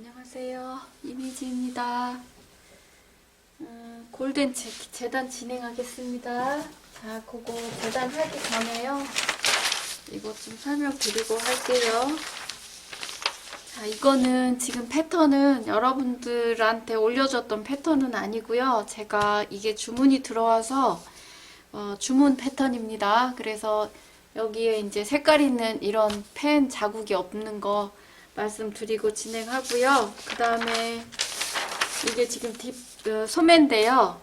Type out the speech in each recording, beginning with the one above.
안녕하세요. 이미지입니다. 골든 재단 진행하겠습니다. 자, 그거 재단하기 전에요. 이것 좀 설명드리고 할게요. 자, 이거는 지금 패턴은 여러분들한테 올려줬던 패턴은 아니고요. 제가 이게 주문이 들어와서 주문 패턴입니다. 그래서 여기에 이제 색깔 있는 이런 펜 자국이 없는 거 말씀드리고 진행하고요. 그 다음에 이게 지금 소매인데요.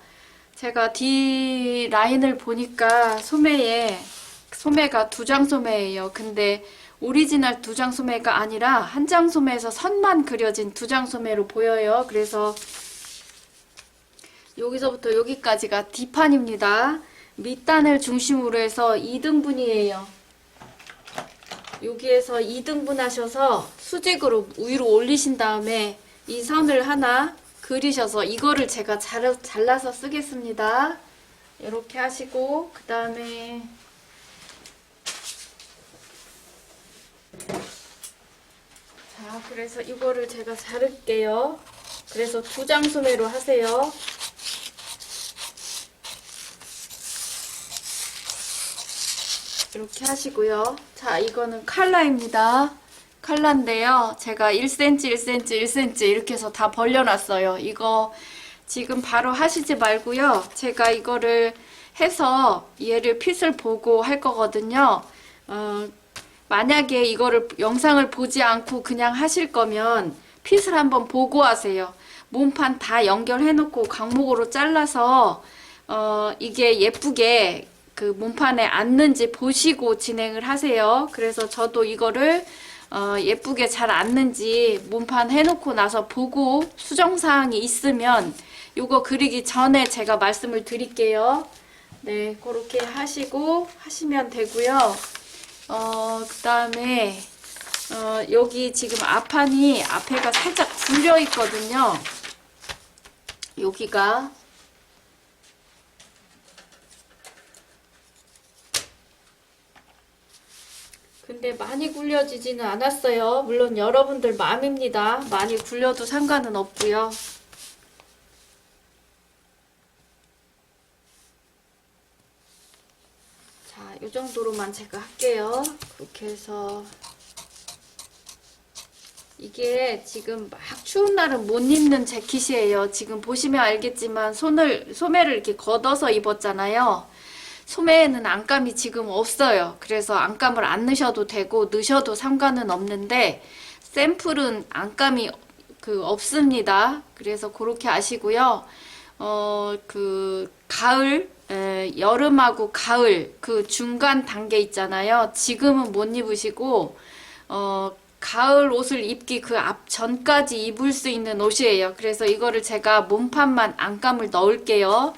제가 뒤 라인을 보니까 소매가 두 장 소매예요. 근데 오리지널 두 장 소매가 아니라 한 장 소매에서 선만 그려진 두 장 소매로 보여요. 그래서 여기서부터 여기까지가 뒷판입니다. 밑단을 중심으로 해서 2등분이에요. 여기에서 2등분 하셔서 수직으로 위로 올리신 다음에 이 선을 하나 그리셔서 이거를 제가 잘라서 쓰겠습니다. 이렇게 하시고 그 다음에 자, 그래서 이거를 제가 자를게요. 그래서 두 장 소매로 하세요. 이렇게 하시고요. 자, 이거는 칼라입니다. 칼라인데요. 제가 1cm, 1cm, 1cm 이렇게 해서 다 벌려놨어요. 이거 지금 바로 하시지 말고요. 제가 이거를 해서 얘를 핏을 보고 할 거거든요. 만약에 이거를 영상을 보지 않고 그냥 하실 거면 핏을 한번 보고 하세요. 몸판 다 연결해 놓고 광목으로 잘라서 이게 예쁘게 그 몸판에 앉는지 보시고 진행을 하세요. 그래서 저도 이거를 예쁘게 잘 앉는지 몸판 해놓고 나서 보고 수정사항이 있으면 요거 그리기 전에 제가 말씀을 드릴게요. 네, 그렇게 하시고 하시면 되고요. 그 다음에 여기 지금 앞에가 살짝 굴려 있거든요. 여기가 근데 많이 굴려지지는 않았어요. 물론 여러분들 마음입니다. 많이 굴려도 상관은 없고요. 자, 이 정도로만 제가 할게요. 그렇게 해서 이게 지금 막 추운 날은 못 입는 재킷이에요. 지금 보시면 알겠지만 소매를 이렇게 걷어서 입었잖아요. 소매에는 안감이 지금 없어요. 그래서 안감을 안 넣으셔도 되고 넣으셔도 상관은 없는데 샘플은 안감이 없습니다. 그래서 그렇게 아시고요. 여름하고 가을 그 중간 단계 있잖아요. 지금은 못 입으시고 가을 옷을 입기 그 앞 전까지 입을 수 있는 옷이에요. 그래서 이거를 제가 몸판만 안감을 넣을게요.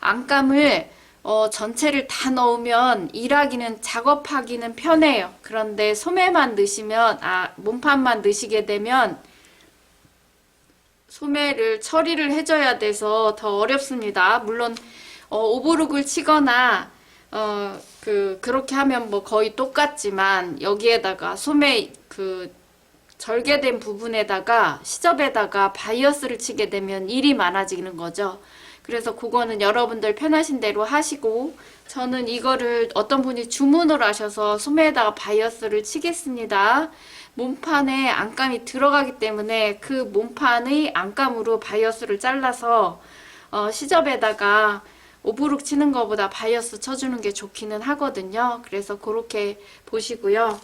안감을 전체를 다 넣으면 일하기는 작업하기는 편해요. 그런데 소매만 넣으시면 몸판만 넣으시게 되면 소매를 처리를 해줘야 돼서 더 어렵습니다. 물론 오버룩을 치거나 그렇게 하면 뭐 거의 똑같지만 여기에다가 소매 절개된 부분에다가 시접에다가 바이어스를 치게 되면 일이 많아지는 거죠. 그래서 그거는 여러분들 편하신 대로 하시고 저는 이거를 어떤 분이 주문을 하셔서 소매에다가 바이어스를 치겠습니다. 몸판에 안감이 들어가기 때문에 그 몸판의 안감으로 바이어스를 잘라서 시접에다가 오브룩 치는 것보다 바이어스 쳐주는 게 좋기는 하거든요. 그래서 그렇게 보시고요.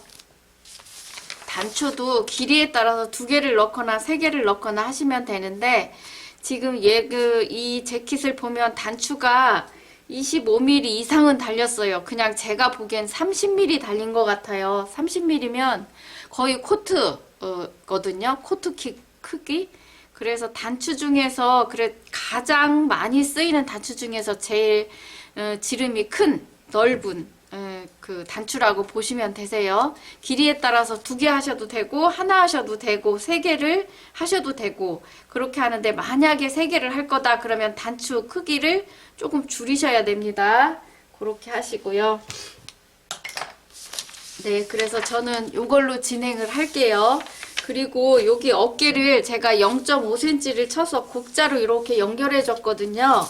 단추도 길이에 따라서 2개를 넣거나 3개를 넣거나 하시면 되는데 지금 이 재킷을 보면 단추가 25mm 이상은 달렸어요. 그냥 제가 보기엔 30mm 달린 것 같아요. 30mm면 거의 코트거든요. 코트 크기. 그래서 단추 중에서 가장 많이 쓰이는 단추 중에서 제일 지름이 큰 넓은 그 단추라고 보시면 되세요. 길이에 따라서 2개 하셔도 되고 하나 하셔도 되고 3개를 하셔도 되고 그렇게 하는데 만약에 3개를 할 거다 그러면 단추 크기를 조금 줄이셔야 됩니다. 그렇게 하시고요. 네, 그래서 저는 이걸로 진행을 할게요. 그리고 여기 어깨를 제가 0.5cm를 쳐서 곡자로 이렇게 연결해 줬거든요.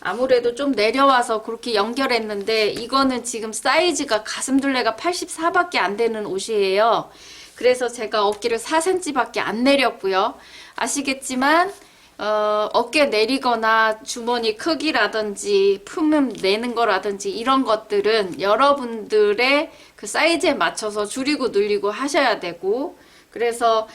아무래도 좀 내려와서 그렇게 연결했는데 이거는 지금 사이즈가 가슴둘레가 84밖에 안 되는 옷이에요. 그래서 제가 어깨를 4cm밖에 안 내렸고요. 아시겠지만 어깨 내리거나 주머니 크기라든지 품 내는 거라든지 이런 것들은 여러분들의 그 사이즈에 맞춰서 줄이고 늘리고 하셔야 되고, 그래서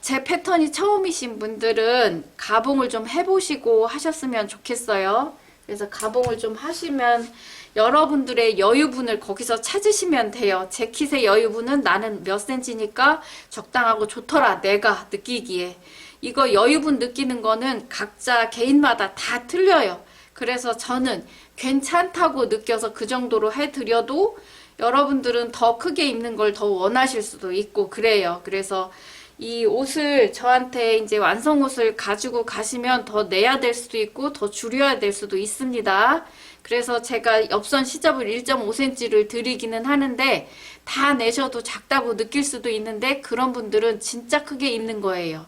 제 패턴이 처음이신 분들은 가봉을 좀 해보시고 하셨으면 좋겠어요. 그래서 가봉을 좀 하시면 여러분들의 여유분을 거기서 찾으시면 돼요. 제 킷의 여유분은 나는 몇 센치니까 적당하고 좋더라, 내가 느끼기에. 이거 여유분 느끼는 거는 각자 개인마다 다 틀려요. 그래서 저는 괜찮다고 느껴서 그 정도로 해드려도 여러분들은 더 크게 입는 걸 더 원하실 수도 있고 그래요. 그래서 이 옷을 저한테 이제 완성 옷을 가지고 가시면 더 내야 될 수도 있고 더 줄여야 될 수도 있습니다. 그래서 제가 옆선 시접을 1.5cm를 드리기는 하는데 다 내셔도 작다고 느낄 수도 있는데 그런 분들은 진짜 크게 입는 거예요.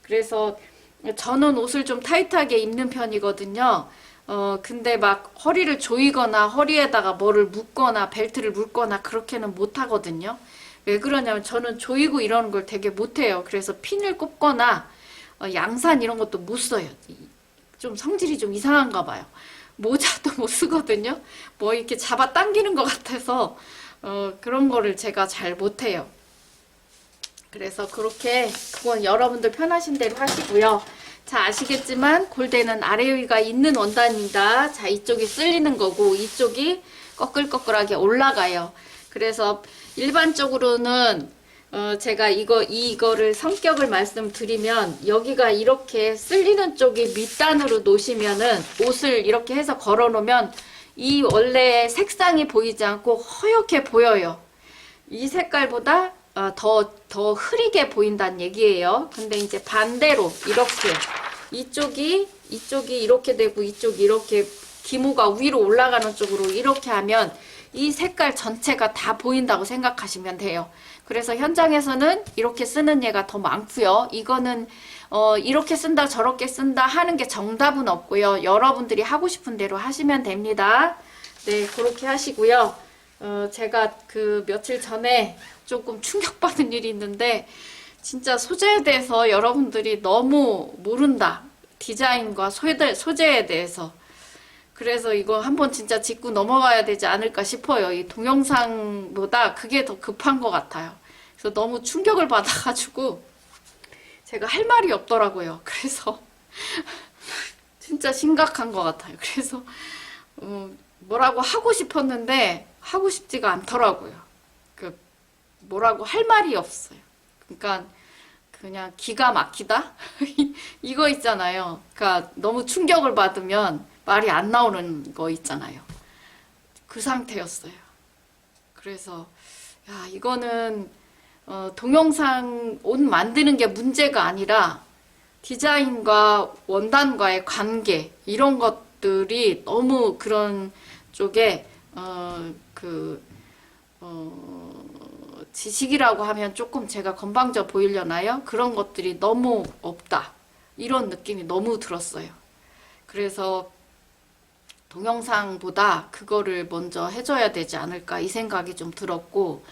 그래서 저는 옷을 좀 타이트하게 입는 편이거든요. 근데 막 허리를 조이거나 허리에다가 뭐를 묶거나 벨트를 묶거나 그렇게는 못 하거든요. 왜 그러냐면 저는 조이고 이러는 걸 되게 못해요. 그래서 핀을 꼽거나 양산 이런 것도 못 써요. 좀 성질이 좀 이상한가 봐요. 모자도 못 쓰거든요. 뭐 이렇게 잡아 당기는 것 같아서 그런 거를 제가 잘 못해요. 그래서 그렇게 그건 여러분들 편하신 대로 하시고요. 자, 아시겠지만 골대는 아래 위가 있는 원단입니다. 자, 이쪽이 쓸리는 거고 이쪽이 꺼끌꺼끌하게 올라가요. 그래서 일반적으로는 제가 이거를 성격을 말씀드리면 여기가 이렇게 쓸리는 쪽이 밑단으로 놓으시면은 옷을 이렇게 해서 걸어 놓으면 이 원래 색상이 보이지 않고 허옇게 보여요. 이 색깔보다 더 흐리게 보인다는 얘기예요. 근데 이제 반대로 이렇게 이쪽이 이렇게 되고 이쪽이 이렇게 기모가 위로 올라가는 쪽으로 이렇게 하면 이 색깔 전체가 다 보인다고 생각하시면 돼요. 그래서 현장에서는 이렇게 쓰는 얘가 더 많고요. 이거는 이렇게 쓴다 저렇게 쓴다 하는 게 정답은 없고요. 여러분들이 하고 싶은 대로 하시면 됩니다. 네, 그렇게 하시고요. 제가 그 며칠 전에 조금 충격받은 일이 있는데 진짜 소재에 대해서 여러분들이 너무 모른다. 디자인과 소재에 대해서. 그래서 이거 한번 진짜 짚고 넘어가야 되지 않을까 싶어요. 이 동영상보다 그게 더 급한 것 같아요. 그래서 너무 충격을 받아가지고 제가 할 말이 없더라고요. 그래서 진짜 심각한 것 같아요. 그래서 뭐라고 하고 싶었는데 하고 싶지가 않더라고요. 뭐라고 할 말이 없어요. 그러니까 그냥 기가 막히다? 이거 있잖아요. 그러니까 너무 충격을 받으면 말이 안 나오는 거 있잖아요. 그 상태였어요. 그래서 야, 이거는 동영상 옷 만드는 게 문제가 아니라 디자인과 원단과의 관계 이런 것들이 너무 그런 쪽에 지식이라고 하면 조금 제가 건방져 보이려나요? 그런 것들이 너무 없다. 이런 느낌이 너무 들었어요. 그래서 동영상보다 그거를 먼저 해줘야 되지 않을까 이 생각이 좀 들었고,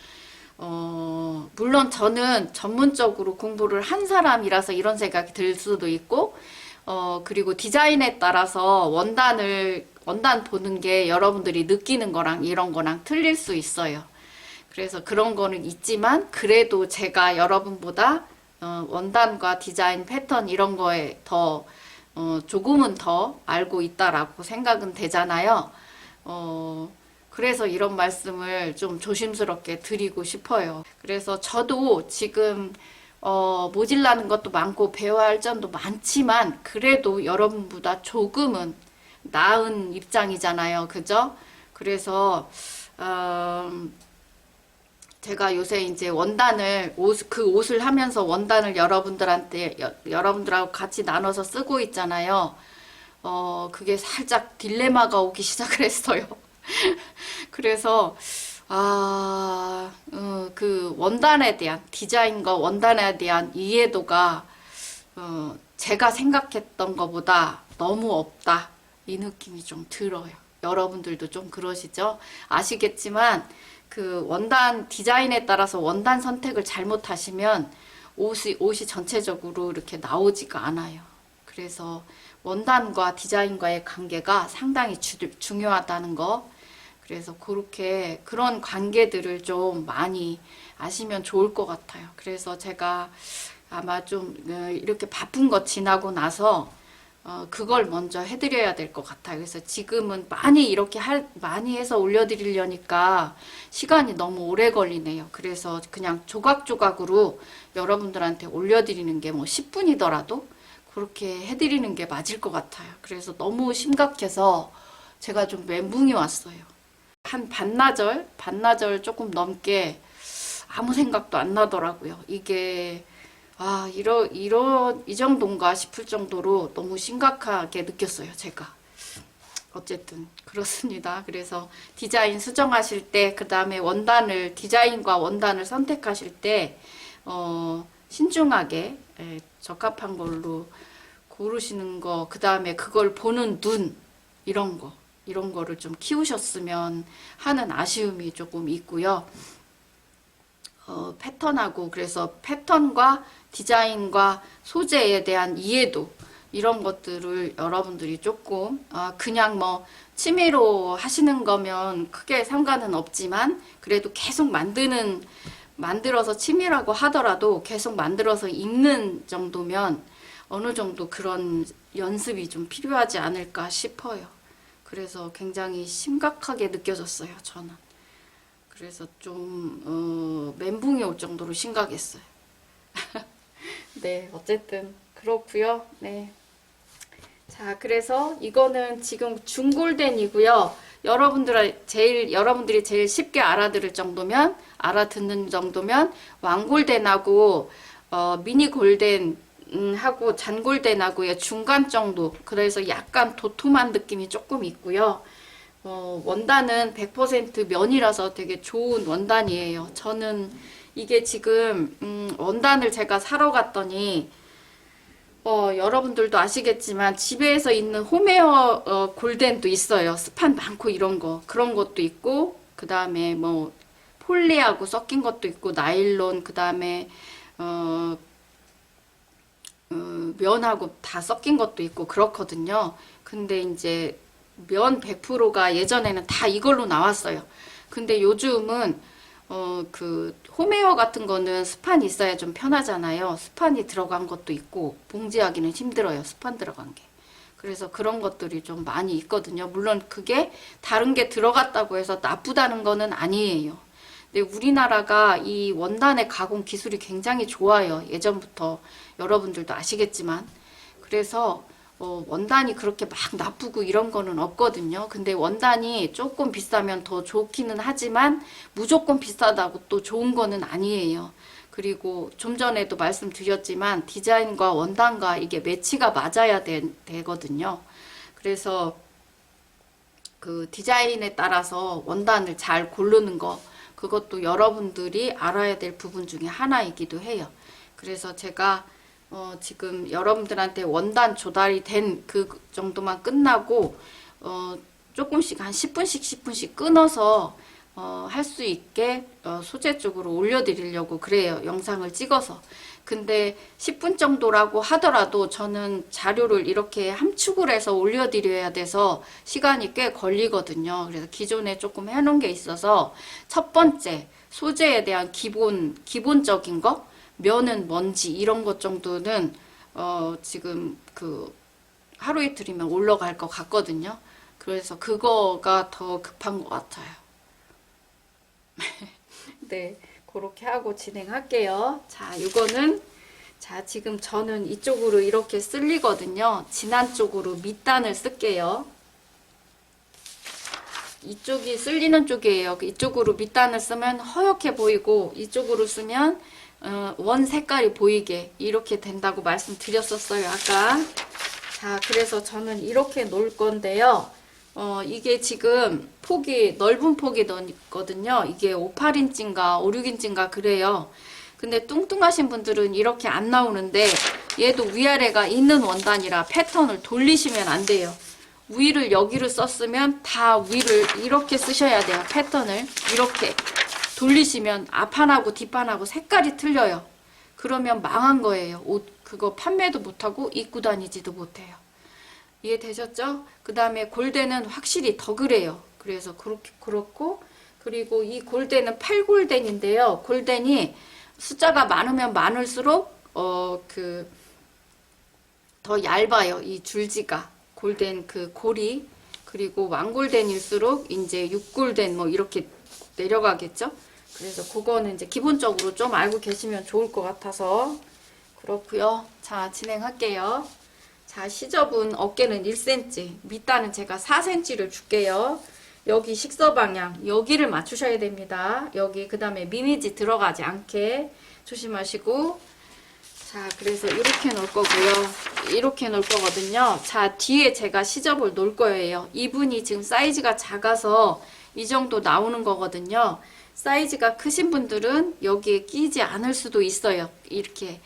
물론 저는 전문적으로 공부를 한 사람이라서 이런 생각이 들 수도 있고, 그리고 디자인에 따라서 원단 보는 게 여러분들이 느끼는 거랑 이런 거랑 틀릴 수 있어요. 그래서 그런 거는 있지만 그래도 제가 여러분보다 원단과 디자인 패턴 이런 거에 더 조금은 더 알고 있다라고 생각은 되잖아요. 그래서 이런 말씀을 좀 조심스럽게 드리고 싶어요. 그래서 저도 지금 모질라는 것도 많고 배워야 할 점도 많지만 그래도 여러분보다 조금은 나은 입장이잖아요. 그죠? 그래서 제가 요새 이제 그 옷을 하면서 원단을 여러분들하고 같이 나눠서 쓰고 있잖아요. 그게 살짝 딜레마가 오기 시작을 했어요. 그래서, 그 원단에 대한 디자인과 원단에 대한 이해도가 제가 생각했던 것보다 너무 없다. 이 느낌이 좀 들어요. 여러분들도 좀 그러시죠? 아시겠지만 그 원단 디자인에 따라서 원단 선택을 잘못하시면 옷이 전체적으로 이렇게 나오지가 않아요. 그래서 원단과 디자인과의 관계가 상당히 중요하다는 거. 그래서 그런 관계들을 좀 많이 아시면 좋을 것 같아요. 그래서 제가 아마 좀 이렇게 바쁜 거 지나고 나서 그걸 먼저 해드려야 될 것 같아요. 그래서 지금은 많이 해서 올려드리려니까 시간이 너무 오래 걸리네요. 그래서 그냥 조각조각으로 여러분들한테 올려드리는 게 뭐 10분이더라도 그렇게 해드리는 게 맞을 것 같아요. 그래서 너무 심각해서 제가 좀 멘붕이 왔어요. 한 반나절 조금 넘게 아무 생각도 안 나더라고요. 이게 이 정도인가 싶을 정도로 너무 심각하게 느꼈어요, 제가. 어쨌든 그렇습니다. 그래서 디자인 수정하실 때, 그 다음에 디자인과 원단을 선택하실 때 신중하게 적합한 걸로 고르시는 거, 그 다음에 그걸 보는 눈, 이런 거를 좀 키우셨으면 하는 아쉬움이 조금 있고요. 그래서 패턴과 디자인과 소재에 대한 이해도, 이런 것들을 여러분들이 조금, 그냥 뭐 취미로 하시는 거면 크게 상관은 없지만, 그래도 계속 만들어서 취미라고 하더라도 계속 만들어서 입는 정도면 어느 정도 그런 연습이 좀 필요하지 않을까 싶어요. 그래서 굉장히 심각하게 느껴졌어요, 저는. 그래서 좀 멘붕이 올 정도로 심각했어요. 네, 어쨌든 그렇고요. 네. 자, 그래서 이거는 지금 중골덴이고요. 여러분들이 제일 쉽게 알아듣는 정도면 왕골덴하고 미니 골덴 하고 잔골덴하고의 중간 정도. 그래서 약간 도톰한 느낌이 조금 있고요. 원단은 100% 면이라서 되게 좋은 원단이에요. 저는 이게 지금 원단을 제가 사러 갔더니 여러분들도 아시겠지만 집에서 있는 홈웨어 골덴도 있어요. 스판 많고 그런 것도 있고, 그 다음에 뭐 폴리하고 섞인 것도 있고, 나일론, 그 다음에 면하고 다 섞인 것도 있고 그렇거든요. 근데 이제 면 100%가 예전에는 다 이걸로 나왔어요. 근데 요즘은 그 홈웨어 같은 거는 스판이 있어야 좀 편하잖아요. 스판이 들어간 것도 있고 봉지하기는 힘들어요. 스판 들어간 게. 그래서 그런 것들이 좀 많이 있거든요. 물론 그게 다른 게 들어갔다고 해서 나쁘다는 거는 아니에요. 근데 우리나라가 이 원단의 가공 기술이 굉장히 좋아요. 예전부터 여러분들도 아시겠지만. 그래서 원단이 그렇게 막 나쁘고 이런 거는 없거든요. 근데 원단이 조금 비싸면 더 좋기는 하지만 무조건 비싸다고 또 좋은 거는 아니에요. 그리고 좀 전에도 말씀드렸지만 디자인과 원단과 이게 매치가 맞아야 되거든요. 그래서 그 디자인에 따라서 원단을 잘 고르는 거, 그것도 여러분들이 알아야 될 부분 중에 하나이기도 해요. 그래서 제가 지금 여러분들한테 원단 조달이 된 그 정도만 끝나고 조금씩 한 10분씩 끊어서 할 수 있게 소재 쪽으로 올려드리려고 그래요. 영상을 찍어서. 근데 10분 정도라고 하더라도 저는 자료를 이렇게 함축을 해서 올려드려야 돼서 시간이 꽤 걸리거든요. 그래서 기존에 조금 해놓은 게 있어서 첫 번째 소재에 대한 기본적인 거, 면은 뭔지 이런 것 정도는 지금 그 하루 이틀이면 올라갈 것 같거든요. 그래서 그거가 더 급한 것 같아요. 네, 그렇게 하고 진행할게요. 자, 이거는 지금 저는 이쪽으로 이렇게 쓸리거든요. 진한 쪽으로 밑단을 쓸게요. 이쪽이 쓸리는 쪽이에요. 이쪽으로 밑단을 쓰면 허옇게 보이고 이쪽으로 쓰면 원 색깔이 보이게 이렇게 된다고 말씀드렸었어요, 아까. 자, 그래서 저는 이렇게 놓을 건데요. 이게 지금 폭이 넓은 폭이 있거든요. 이게 58인치인가 56인치인가 그래요. 근데 뚱뚱하신 분들은 이렇게 안 나오는데 얘도 위아래가 있는 원단이라 패턴을 돌리시면 안 돼요. 위를 여기를 썼으면 다 위를 이렇게 쓰셔야 돼요. 패턴을 이렇게 돌리시면 앞판하고 뒷판하고 색깔이 틀려요. 그러면 망한 거예요. 옷 그거 판매도 못하고 입고 다니지도 못해요. 이해되셨죠? 그 다음에 골덴은 확실히 더 그래요. 그래서 그렇고 그리고 이 골덴은 8골덴인데요. 골덴이 숫자가 많으면 많을수록 더 얇아요. 이 줄지가 골덴 그 골이. 그리고 왕골덴일수록 이제 6골덴 뭐 이렇게 내려가겠죠. 그래서 그거는 이제 기본적으로 좀 알고 계시면 좋을 것 같아서 그렇고요. 자, 진행할게요. 자, 시접은 어깨는 1cm, 밑단은 제가 4cm를 줄게요. 여기 식서 방향, 여기를 맞추셔야 됩니다. 여기 그 다음에 미니지 들어가지 않게 조심하시고. 자, 그래서 이렇게 놓을 거고요. 이렇게 놓을 거거든요. 자, 뒤에 제가 시접을 놓을 거예요. 이분이 지금 사이즈가 작아서 이 정도 나오는 거거든요. 사이즈가 크신 분들은 여기에 끼지 않을 수도 있어요. 이렇게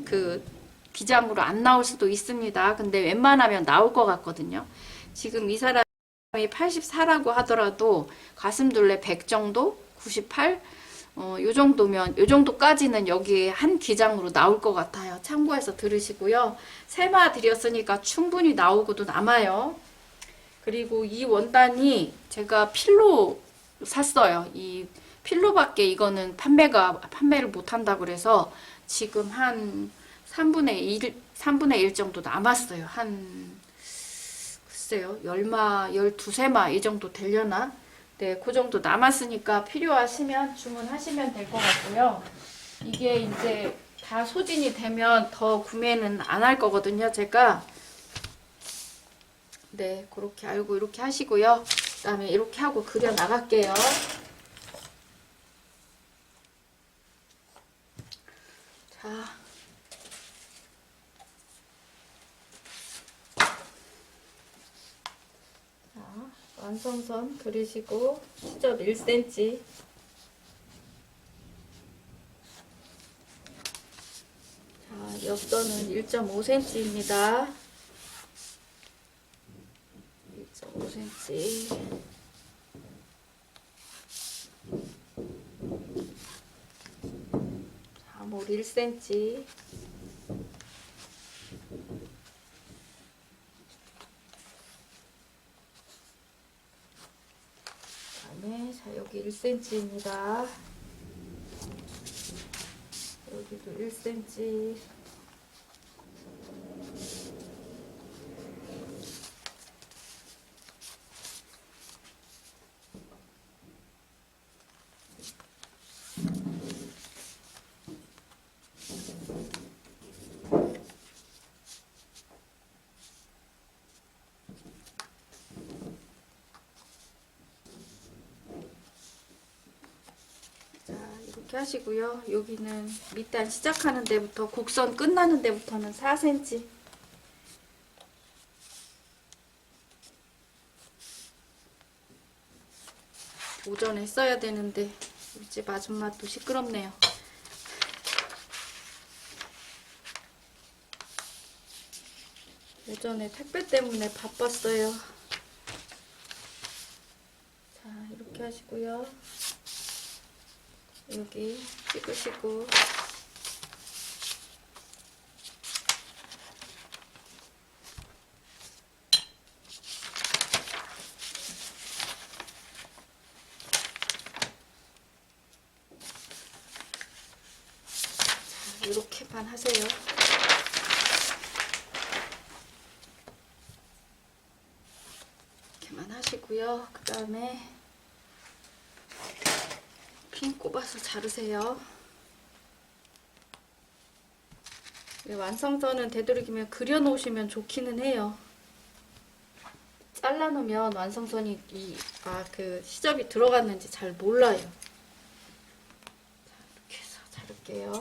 그 기장으로 안 나올 수도 있습니다. 근데 웬만하면 나올 것 같거든요. 지금 이 사람이 84라고 하더라도 가슴둘레 100 정도? 98? 요 정도면, 요 정도까지는 여기에 한 기장으로 나올 것 같아요. 참고해서 들으시고요. 세마 드렸으니까 충분히 나오고도 남아요. 그리고 이 원단이 제가 필로 샀어요. 이 필로밖에 이거는 판매를 못 한다고 그래서 지금 한 3분의 1 정도 남았어요. 글쎄요, 10마, 12세마 이 정도 되려나? 네, 그 정도 남았으니까 필요하시면 주문하시면 될 것 같고요. 이게 이제 다 소진이 되면 더 구매는 안 할 거거든요, 제가. 네, 그렇게 알고 이렇게 하시고요. 그 다음에 이렇게 하고 그려 나갈게요. 자. 완성선 그리시고 시접 1cm. 자, 옆선은 1.5cm입니다. 1.5cm. 자몰 1cm. 자, 여기 1cm입니다. 여기도 1cm. 이렇게 하시고요. 여기는 밑단 시작하는 데부터 곡선 끝나는 데부터는 4cm. 오전에 써야 되는데 우리 아줌마도 시끄럽네요. 오전에 택배 때문에 바빴어요. 자, 이렇게 하시고요. 여기 찍으시고 자, 이렇게만 하세요. 이렇게만 하시고요. 그 다음에 핀 꼽아서 자르세요. 완성선은 되도록이면 그려놓으시면 좋기는 해요. 잘라놓으면 완성선이 그 시접이 들어갔는지 잘 몰라요. 자, 이렇게 해서 자를게요.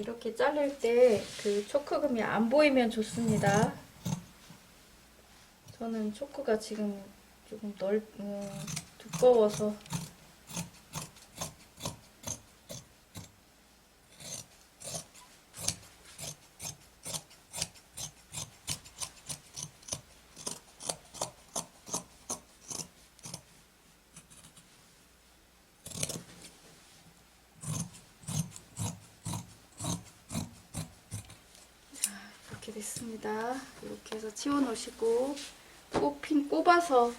이렇게 자를 때 그 초크금이 안 보이면 좋습니다. 저는 초크가 지금 조금 두꺼워서. 이렇게 됐습니다. 이렇게 해서 치워 놓으시고 핀 꼽아서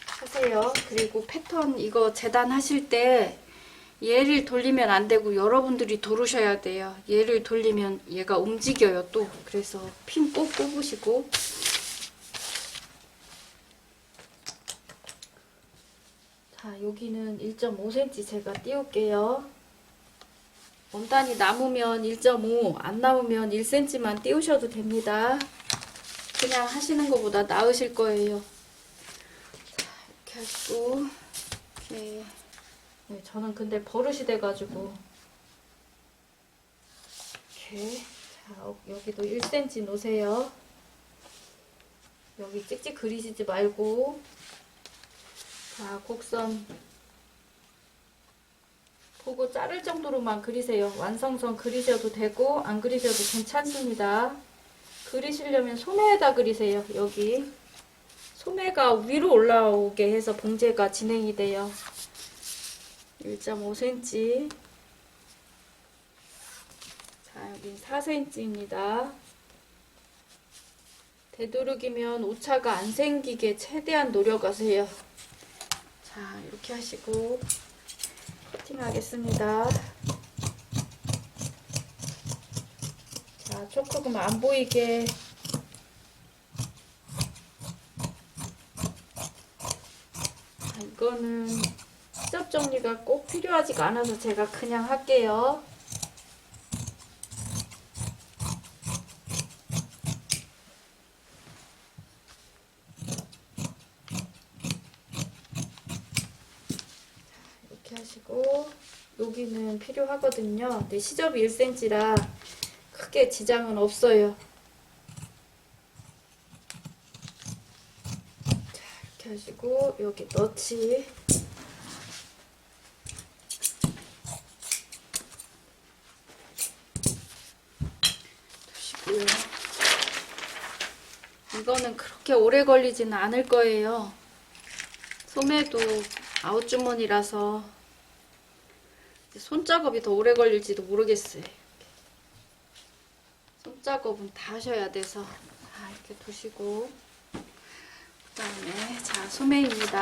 하세요. 그리고 패턴 이거 재단하실 때 얘를 돌리면 안 되고 여러분들이 도르셔야 돼요. 얘를 돌리면 얘가 움직여요 또. 그래서 핀 꼭 꼽으시고. 자, 여기는 1.5cm 제가 띄울게요. 원단이 남으면 1.5, 안 남으면 1cm만 띄우셔도 됩니다. 그냥 하시는 것보다 나으실 거예요. 자, 이렇게 하시고, 이렇게. 네, 저는 근데 버릇이 돼가지고. 이렇게. 자, 여기도 1cm 놓으세요. 여기 찍찍 그리시지 말고. 자, 곡선. 보고 자를 정도로만 그리세요. 완성선 그리셔도 되고 안 그리셔도 괜찮습니다. 그리시려면 소매에다 그리세요. 여기 소매가 위로 올라오게 해서 봉제가 진행이 돼요. 1.5cm. 자, 여기 4cm입니다. 되도록이면 오차가 안 생기게 최대한 노력하세요. 자, 이렇게 하시고 커팅하겠습니다. 자, 초크금 안 보이게. 자, 이거는 시접 정리가 꼭 필요하지가 않아서 제가 그냥 할게요. 이렇게 하시고 여기는 필요하거든요. 근데 시접이 1cm라 크게 지장은 없어요. 자, 이렇게 하시고 여기 너치. 두시고요. 이거는 그렇게 오래 걸리지는 않을 거예요. 소매도 아웃주머니라서 손작업이 더 오래 걸릴지도 모르겠어요. 손작업은 다 하셔야 돼서. 자, 이렇게 두시고 그 다음에 자, 소매입니다.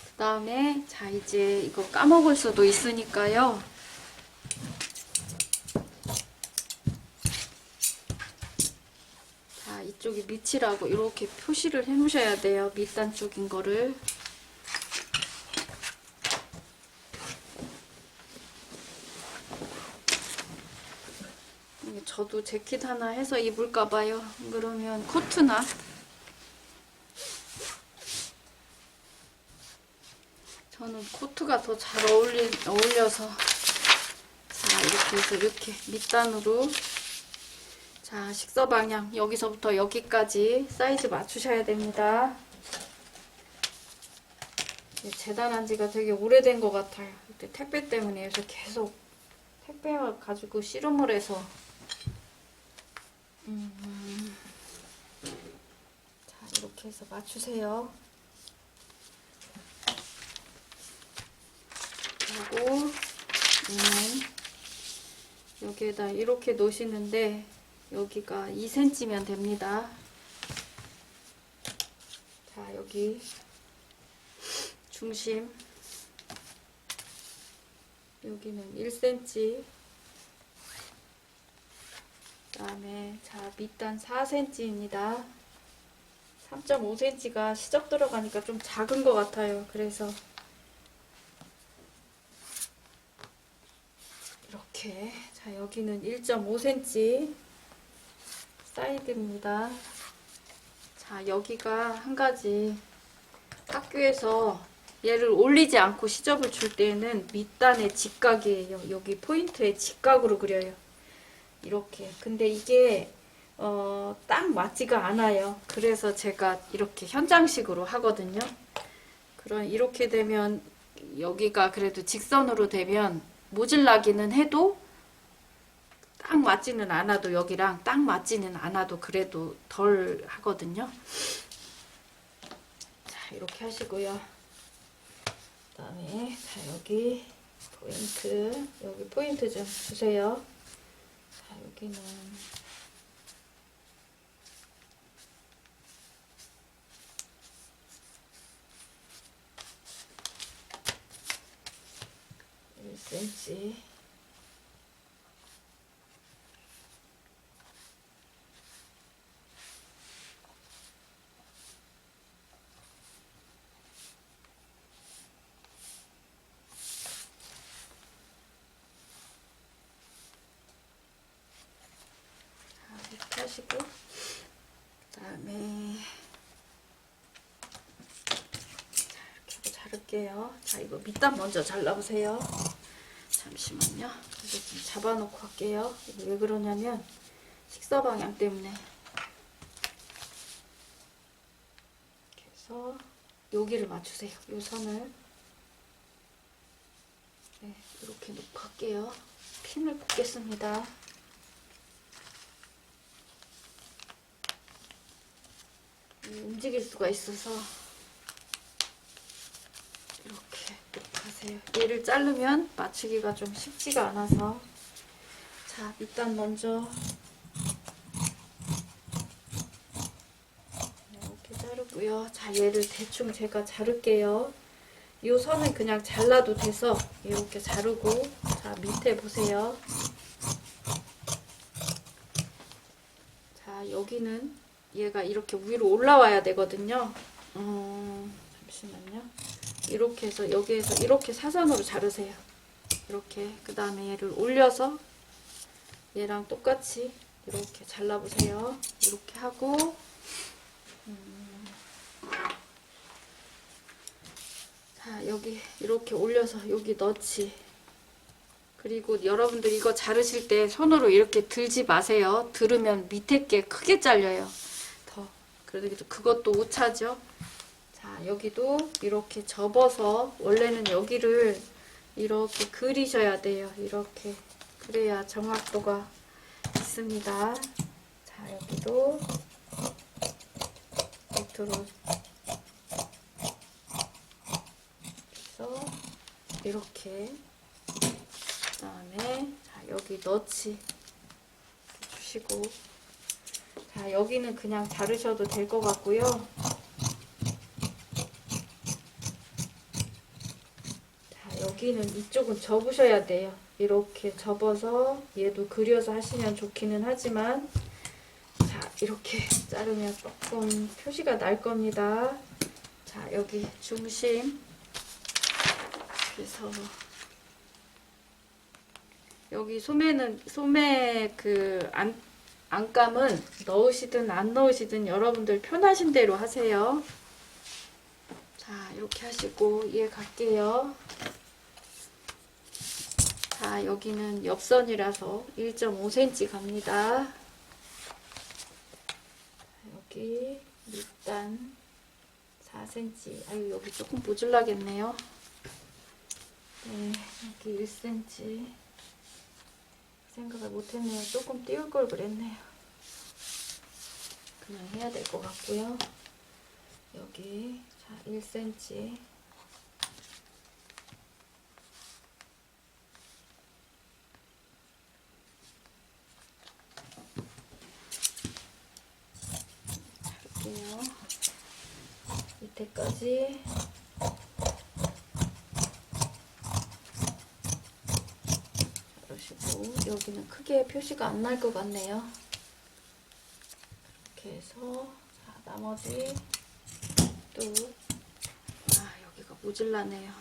그 다음에 자, 이제 이거 까먹을 수도 있으니까요. 자, 이쪽이 밑이라고 이렇게 표시를 해 놓으셔야 돼요. 밑단 쪽인 거를. 저도 재킷 하나 해서 입을까봐요. 그러면 코트나. 저는 코트가 더 잘 어울려서. 자, 이렇게 해서 이렇게 밑단으로. 자, 식서 방향 여기서부터 여기까지 사이즈 맞추셔야 됩니다. 재단한 지가 되게 오래된 것 같아요. 그때 택배 때문에 그래서 계속 택배 가지고 씨름을 해서. 자, 이렇게 해서 맞추세요. 그리고 여기에다 이렇게 놓으시는데 여기가 2cm면 됩니다. 자, 여기 중심 여기는 1cm. 그 다음에 자, 밑단 4cm입니다. 3.5cm가 시접 들어가니까 좀 작은 것 같아요. 그래서 이렇게. 자, 여기는 1.5cm 사이드입니다. 자, 여기가 한 가지 학교에서 얘를 올리지 않고 시접을 줄 때는 밑단의 직각이에요. 여기 포인트의 직각으로 그려요. 이렇게. 근데 이게 딱 맞지가 않아요. 그래서 제가 이렇게 현장식으로 하거든요. 그럼 이렇게 되면 여기가 그래도 직선으로 되면 모질라기는 해도 딱 맞지는 않아도 여기랑 딱 맞지는 않아도 그래도 덜 하거든요. 자, 이렇게 하시고요. 그다음에 자, 여기 포인트 좀 주세요. 자, 여기는 1cm. 이렇게 하시고, 그다음에 자, 이렇게 하고 자를게요. 자, 이거 밑단 먼저 잘라보세요. 잠시만요. 이거 좀 잡아놓고 할게요. 이거 왜 그러냐면 식사 방향 때문에. 이렇게 해서 여기를 맞추세요. 요 선을. 네, 이렇게 놓고 할게요. 핀을 뽑겠습니다. 움직일 수가 있어서 이렇게 하세요. 얘를 자르면 맞추기가 좀 쉽지가 않아서. 자, 밑단 먼저 이렇게 자르고요. 자, 얘를 대충 제가 자를게요. 이 선은 그냥 잘라도 돼서 이렇게 자르고, 자, 밑에 보세요. 자, 여기는 얘가 이렇게 위로 올라와야 되거든요. 잠시만요. 이렇게 해서 여기에서 이렇게 사선으로 자르세요. 이렇게. 그 다음에 얘를 올려서 얘랑 똑같이 이렇게 잘라보세요. 이렇게 하고, 자, 여기 이렇게 올려서 여기 넣지. 그리고 여러분들 이거 자르실 때 손으로 이렇게 들지 마세요. 들으면 밑에 게 크게 잘려요. 더. 그래도 그것도 오차죠. 자, 여기도 이렇게 접어서, 원래는 여기를 이렇게 그리셔야 돼요. 이렇게. 그래야 정확도가 있습니다. 자, 여기도 밑으로 해서 이렇게. 그 다음에 자, 여기 너치 주시고, 자, 여기는 그냥 자르셔도 될 것 같고요. 자, 여기는 이쪽은 접으셔야 돼요. 이렇게 접어서 얘도 그려서 하시면 좋기는 하지만, 자, 이렇게 자르면 조금 표시가 날 겁니다. 자, 여기 중심. 그래서 여기 소매 그 안감은 넣으시든 안 넣으시든 여러분들 편하신 대로 하세요. 자, 이렇게 하시고 얘 갈게요. 자, 여기는 옆선이라서 1.5cm 갑니다. 여기 밑단 4cm. 아유, 여기 조금 모질라겠네요. 네, 여기 1cm. 생각을 못했네요. 조금 띄울 걸 그랬네요. 그냥 해야 될 것 같고요. 여기 자 1cm. 할게요. 밑에까지. 그러시고 여기는 크게 표시가 안 날 것 같네요. 이렇게 해서 자, 나머지 또 여기가 모질라네요.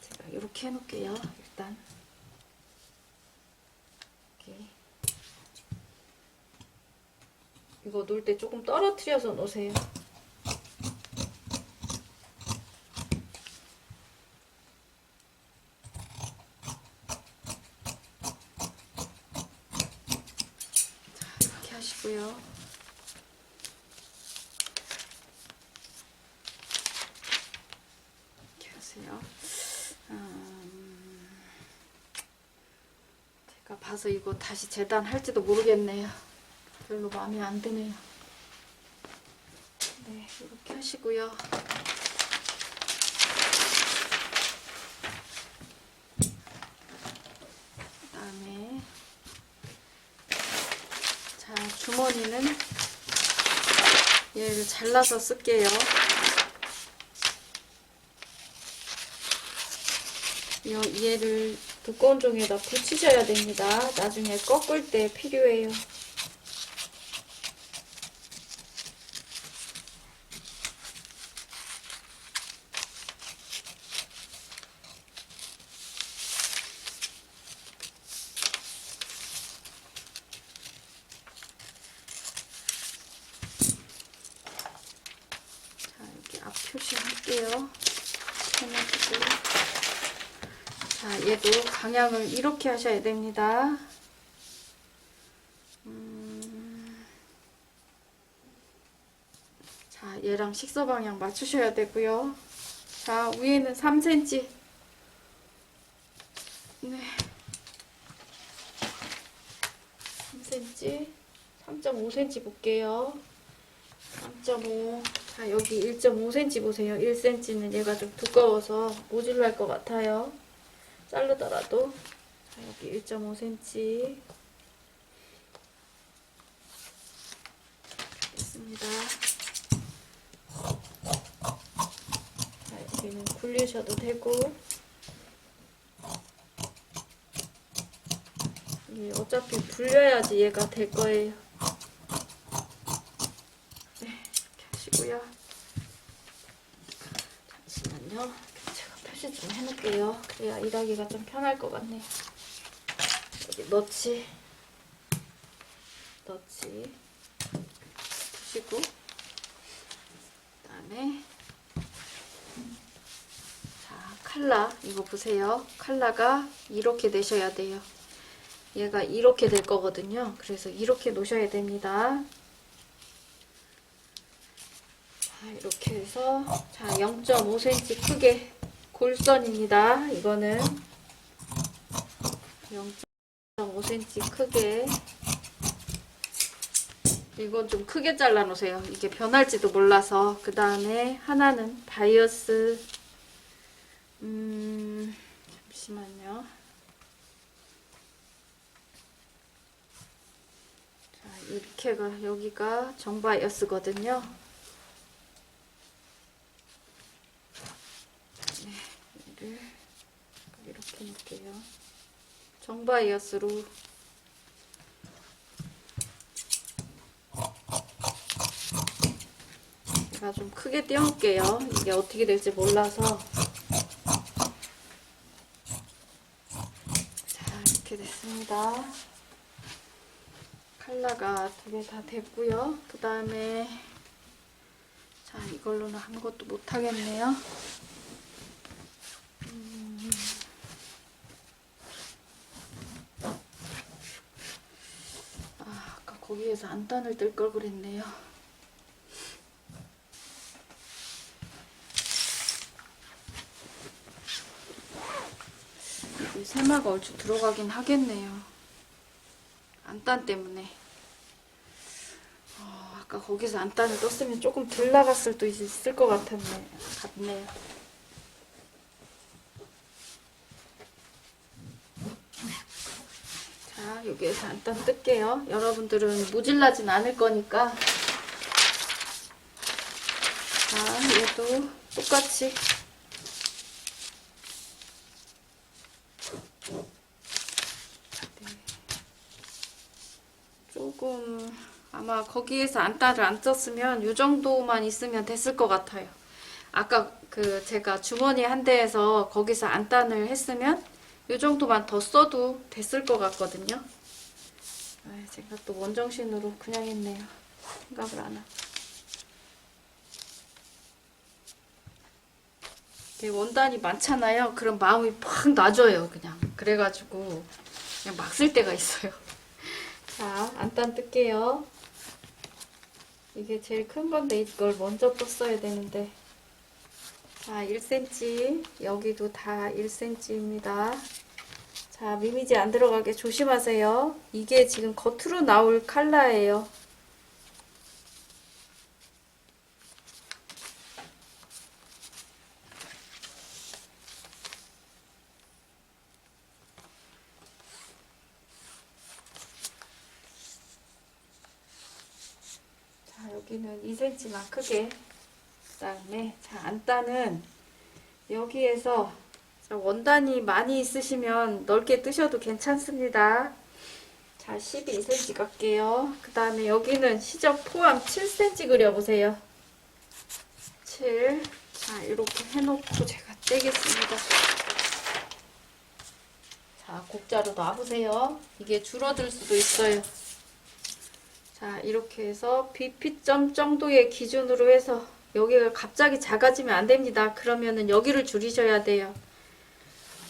제가 이렇게 해놓을게요. 일단 이렇게. 이거 놓을 때 조금 떨어뜨려서 놓으세요. 봐서 이거 다시 재단할지도 모르겠네요. 별로 마음에 안 드네요. 네, 이렇게 하시고요. 그다음에 자, 주머니는 얘를 잘라서 쓸게요. 얘를 두꺼운 종이에다 붙이셔야 됩니다. 나중에 꺾을 때 필요해요. 자, 이렇게 앞 표시할게요. 해가지고. 자, 얘도 방향을 이렇게 하셔야 됩니다. 자, 얘랑 식서 방향 맞추셔야 되고요. 자, 위에는 3cm. 네. 3cm. 3.5cm 볼게요. 3.5. 자, 여기 1.5cm 보세요. 1cm는 얘가 좀 두꺼워서 모질랄 것 같아요. 자르더라도. 자, 여기 1.5cm 있습니다. 자, 여기는 굴리셔도 되고, 이게 어차피 불려야지 얘가 될 거예요. 네, 이렇게 하시고요. 잠시만요. 제가 표시 좀 해놓을게요. 그래야 일하기가 좀 편할 것 같네요. 여기 넣지 두시고, 그 다음에 자, 칼라 이거 보세요. 칼라가 이렇게 내셔야 돼요. 얘가 이렇게 될 거거든요. 그래서 이렇게 놓으셔야 됩니다. 자, 이렇게 해서 자, 0.5cm 크게 골선입니다. 이거는 0.5cm 크게. 이건 좀 크게 잘라 놓으세요. 이게 변할지도 몰라서. 그 다음에 하나는 바이어스 잠시만요. 자, 이렇게가 여기가 정바이어스거든요. 네, 얘를 이렇게 놓을게요. 정바이어스로 제가 좀 크게 띄워놓을게요. 이게 어떻게 될지 몰라서. 자, 이렇게 됐습니다. 칼라가 두 개 다 됐고요. 그 다음에 자, 이걸로는 아무것도 못하겠네요. 아까 거기에서 안단을 뜰 걸 그랬네요. 이 세마가 얼추 들어가긴 하겠네요. 안단 때문에. 아까 거기서 안단을 떴으면 조금 덜 나갔을 수도 있을 것 같네요. 자, 여기에서 안단 뜰게요. 여러분들은 모질라진 않을 거니까. 자, 얘도 똑같이. 조금 아마 거기에서 안단을 안 쪘으면 이 정도만 있으면 됐을 것 같아요. 아까 그 제가 주머니 한 대에서 거기서 안단을 했으면 이 정도만 더 써도 됐을 것 같거든요. 제가 또 원정신으로 그냥 했네요. 생각을 안 하고. 원단이 많잖아요. 그럼 마음이 팍 놔져요, 그냥. 그래가지고 그냥 막 쓸 때가 있어요. 자, 안단 뜰게요. 이게 제일 큰 건데 이걸 먼저 떴어야 되는데. 자, 1cm. 여기도 다 1cm입니다. 자, 미미지 안 들어가게 조심하세요. 이게 지금 겉으로 나올 컬러예요. 자, 여기는 2cm만 크게. 그 다음에, 자, 안단은 여기에서 원단이 많이 있으시면 넓게 뜨셔도 괜찮습니다. 자, 12cm 갈게요. 그 다음에 여기는 시접 포함 7cm 그려보세요. 7. 자, 이렇게 해놓고 제가 떼겠습니다. 자, 곡자로 놔보세요. 이게 줄어들 수도 있어요. 자, 이렇게 해서 BP점 정도의 기준으로 해서 여기가 갑자기 작아지면 안 됩니다. 그러면은 여기를 줄이셔야 돼요.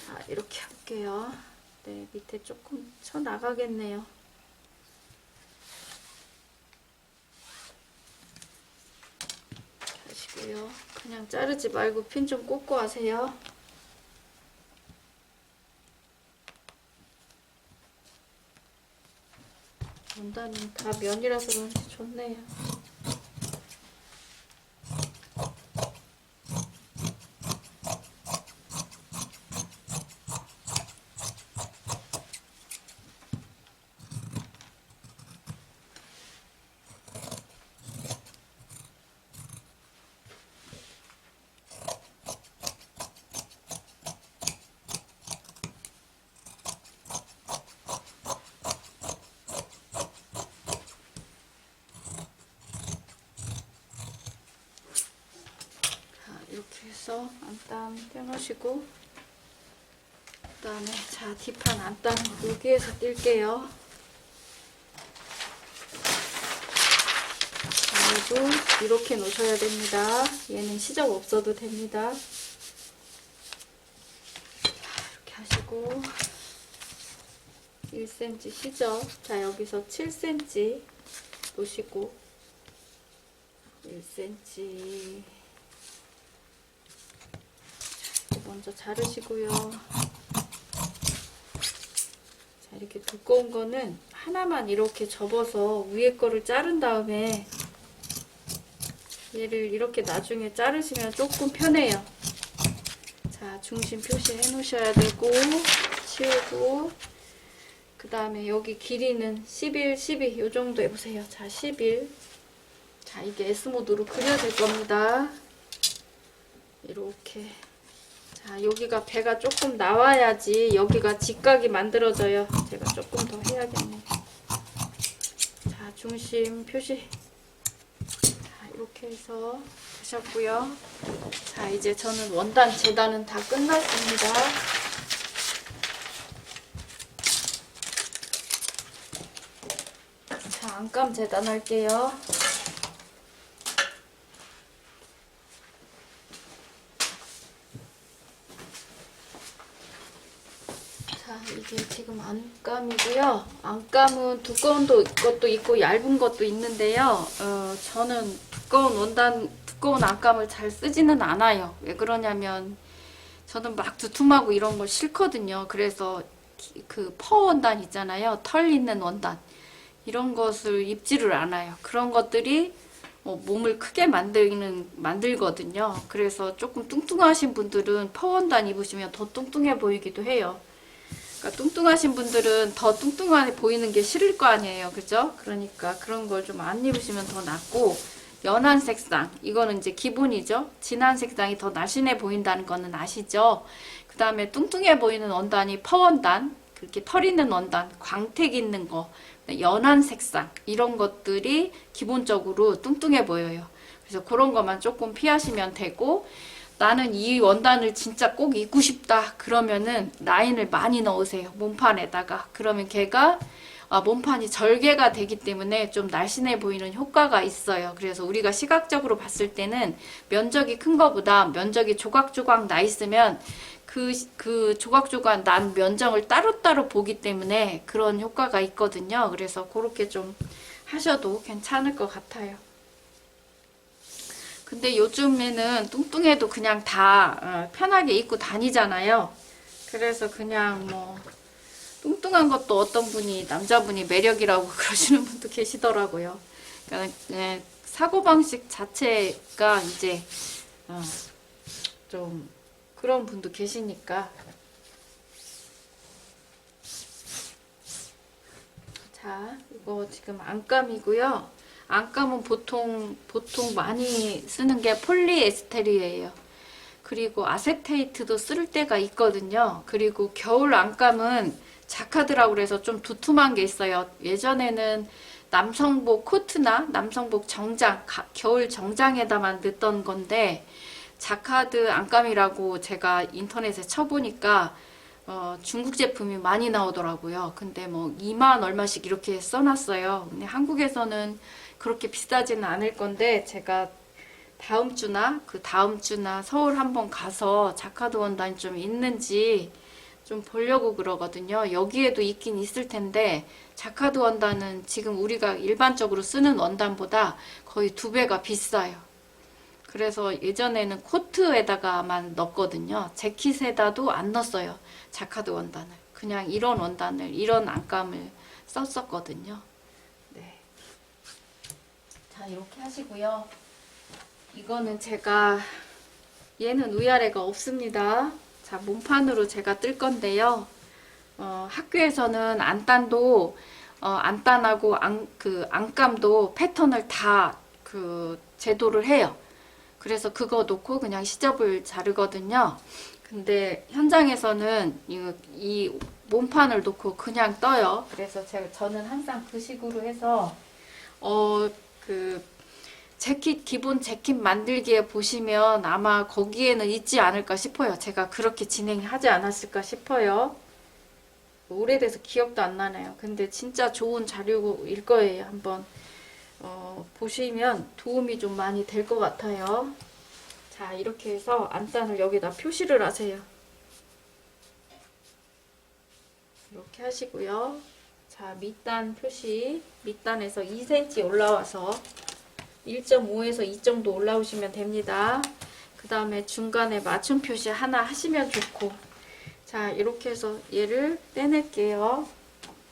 자, 이렇게 할게요. 네, 밑에 조금 쳐 나가겠네요. 하시고요. 그냥 자르지 말고 핀 좀 꽂고 하세요. 원단은 다 면이라서 그런지 좋네요. 이렇게 해서 안단 떼놓으시고, 그 다음에 자, 뒷판 안단 여기에서 뛸게요. 얘도 이렇게 놓으셔야 됩니다. 얘는 시접 없어도 됩니다. 이렇게 하시고 1cm 시접, 자, 여기서 7cm 놓으시고 1cm 먼저 자르시고요. 자, 이렇게 두꺼운 거는 하나만 이렇게 접어서 위에 거를 자른 다음에 얘를 이렇게 나중에 자르시면 조금 편해요. 자, 중심 표시해 놓으셔야 되고, 치우고, 그 다음에 여기 길이는 11, 12 요 정도 해보세요. 자, 11. 자, 이게 S모드로 그려야 될 겁니다. 이렇게. 자, 여기가 배가 조금 나와야지 여기가 직각이 만들어져요. 제가 조금 더 해야겠네. 자, 중심 표시. 자, 이렇게 해서 되셨고요. 자, 이제 저는 원단 재단은 다 끝났습니다. 자, 안감 재단할게요. 자, 이게 지금 안감이고요. 안감은 두꺼운 것도 있고 얇은 것도 있는데요. 저는 두꺼운 안감을 잘 쓰지는 않아요. 왜 그러냐면 저는 막 두툼하고 이런 걸 싫거든요. 그래서 그 퍼 원단 있잖아요. 털 있는 원단. 이런 것을 입지를 않아요. 그런 것들이 몸을 크게 만들거든요. 그래서 조금 뚱뚱하신 분들은 퍼 원단 입으시면 더 뚱뚱해 보이기도 해요. 그러니까 뚱뚱하신 분들은 더 뚱뚱해 보이는 게 싫을 거 아니에요. 그죠? 그러니까 그런 걸 좀 안 입으시면 더 낫고, 연한 색상, 이거는 이제 기본이죠. 진한 색상이 더 날씬해 보인다는 거는 아시죠? 그 다음에 뚱뚱해 보이는 원단이 퍼원단, 그렇게 털 있는 원단, 광택 있는 거, 연한 색상, 이런 것들이 기본적으로 뚱뚱해 보여요. 그래서 그런 것만 조금 피하시면 되고, 나는 이 원단을 진짜 꼭 입고 싶다 그러면은 라인을 많이 넣으세요. 몸판에다가. 그러면 걔가 몸판이 절개가 되기 때문에 좀 날씬해 보이는 효과가 있어요. 그래서 우리가 시각적으로 봤을 때는 면적이 큰 거보다 면적이 조각조각 나 있으면 그 조각조각 난 면적을 따로따로 보기 때문에 그런 효과가 있거든요. 그래서 그렇게 좀 하셔도 괜찮을 것 같아요. 근데 요즘에는 뚱뚱해도 그냥 다 편하게 입고 다니잖아요. 그래서 그냥 뭐 뚱뚱한 것도 어떤 분이 남자분이 매력이라고 그러시는 분도 계시더라고요. 그러니까 네, 사고방식 자체가 이제 좀 그런 분도 계시니까. 자, 이거 지금 안감이고요. 안감은 보통 많이 쓰는 게 폴리에스테르예요. 그리고 아세테이트도 쓸 때가 있거든요. 그리고 겨울 안감은 자카드라고 그래서 좀 두툼한 게 있어요. 예전에는 남성복 코트나 남성복 정장, 겨울 정장에다만 넣던 건데 자카드 안감이라고 제가 인터넷에 쳐보니까 중국 제품이 많이 나오더라고요. 근데 뭐 2만 얼마씩 이렇게 써놨어요. 근데 한국에서는 그렇게 비싸지는 않을 건데 제가 다음 주나 그 다음 주나 서울 한번 가서 자카드 원단이 좀 있는지 좀 보려고 그러거든요. 여기에도 있긴 있을 텐데 자카드 원단은 지금 우리가 일반적으로 쓰는 원단보다 거의 2배가 비싸요. 그래서 예전에는 코트에다가만 넣었거든요. 재킷에다도 안 넣었어요. 자카드 원단을. 그냥 이런 원단을, 이런 안감을 썼었거든요. 네. 자, 이렇게 하시고요. 이거는 제가, 얘는 위아래가 없습니다. 자, 몸판으로 제가 뜰 건데요. 학교에서는 안단도, 안단하고 안감도 패턴을 다 제도를 해요. 그래서 그거 놓고 그냥 시접을 자르거든요. 근데 현장에서는 이 몸판을 놓고 그냥 떠요. 그래서 저는 항상 그 식으로 해서 기본 재킷 만들기에 보시면 아마 거기에는 있지 않을까 싶어요. 제가 그렇게 진행하지 않았을까 싶어요. 오래돼서 기억도 안 나네요. 근데 진짜 좋은 자료일 거예요. 한번 보시면 도움이 좀 많이 될 것 같아요. 자, 이렇게 해서 안단을 여기다 표시를 하세요. 이렇게 하시고요. 자, 밑단 표시, 밑단에서 2cm 올라와서 1.5에서 2 정도 올라오시면 됩니다. 그 다음에 중간에 맞춤 표시 하나 하시면 좋고, 자, 이렇게 해서 얘를 떼낼게요.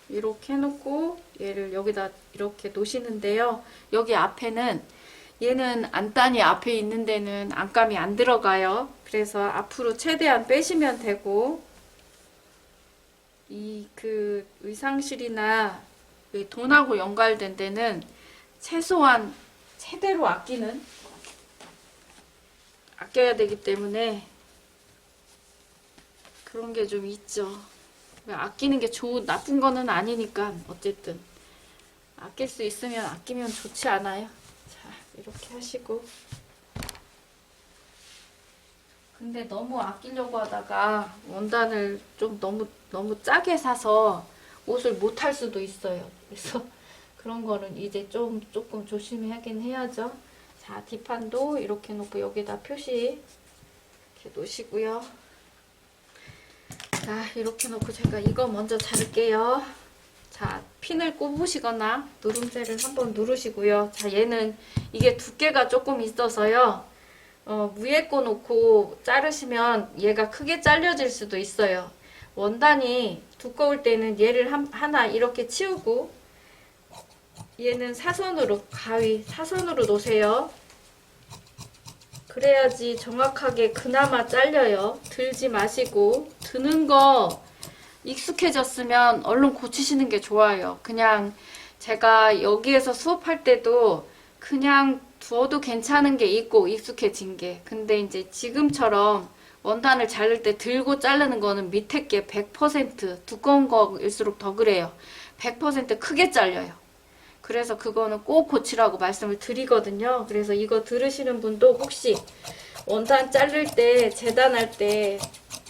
이렇게 해놓고 얘를 여기다 이렇게 놓으시는데요. 여기 앞에는 얘는 안단이 앞에 있는 데는 안감이 안 들어가요. 그래서 앞으로 최대한 빼시면 되고, 의상실이나 돈하고 연관된 데는 최소한 최대로 아껴야 되기 때문에 그런 게 좀 있죠. 아끼는 게 나쁜 거는 아니니까 어쨌든 아낄 수 있으면 아끼면 좋지 않아요. 자, 이렇게 하시고. 근데 너무 아끼려고 하다가 원단을 좀 너무 짜게 사서 옷을 못 할 수도 있어요. 그래서 그런 거는 이제 조금 조심하긴 해야죠. 자, 뒷판도 이렇게 놓고 여기다 표시 이렇게 놓으시고요. 자, 이렇게 놓고 제가 이거 먼저 자를게요. 자, 핀을 꼽으시거나 누름쇠를 한번 누르시고요. 자, 얘는 이게 두께가 조금 있어서요. 위에 거 놓고 자르시면 얘가 크게 잘려질 수도 있어요. 원단이 두꺼울 때는 얘를 하나 이렇게 치우고 얘는 사선으로 놓으세요. 그래야지 정확하게 그나마 잘려요. 들지 마시고, 드는 거 익숙해졌으면 얼른 고치시는 게 좋아요. 그냥 제가 여기에서 수업할 때도 그냥 두어도 괜찮은 게 있고 익숙해진 게. 근데 이제 지금처럼 원단을 자를 때 들고 자르는 거는 밑에 게 100% 두꺼운 거일수록 더 그래요. 100% 크게 잘려요. 그래서 그거는 꼭 고치라고 말씀을 드리거든요. 그래서 이거 들으시는 분도 혹시 원단 자를 때, 재단할 때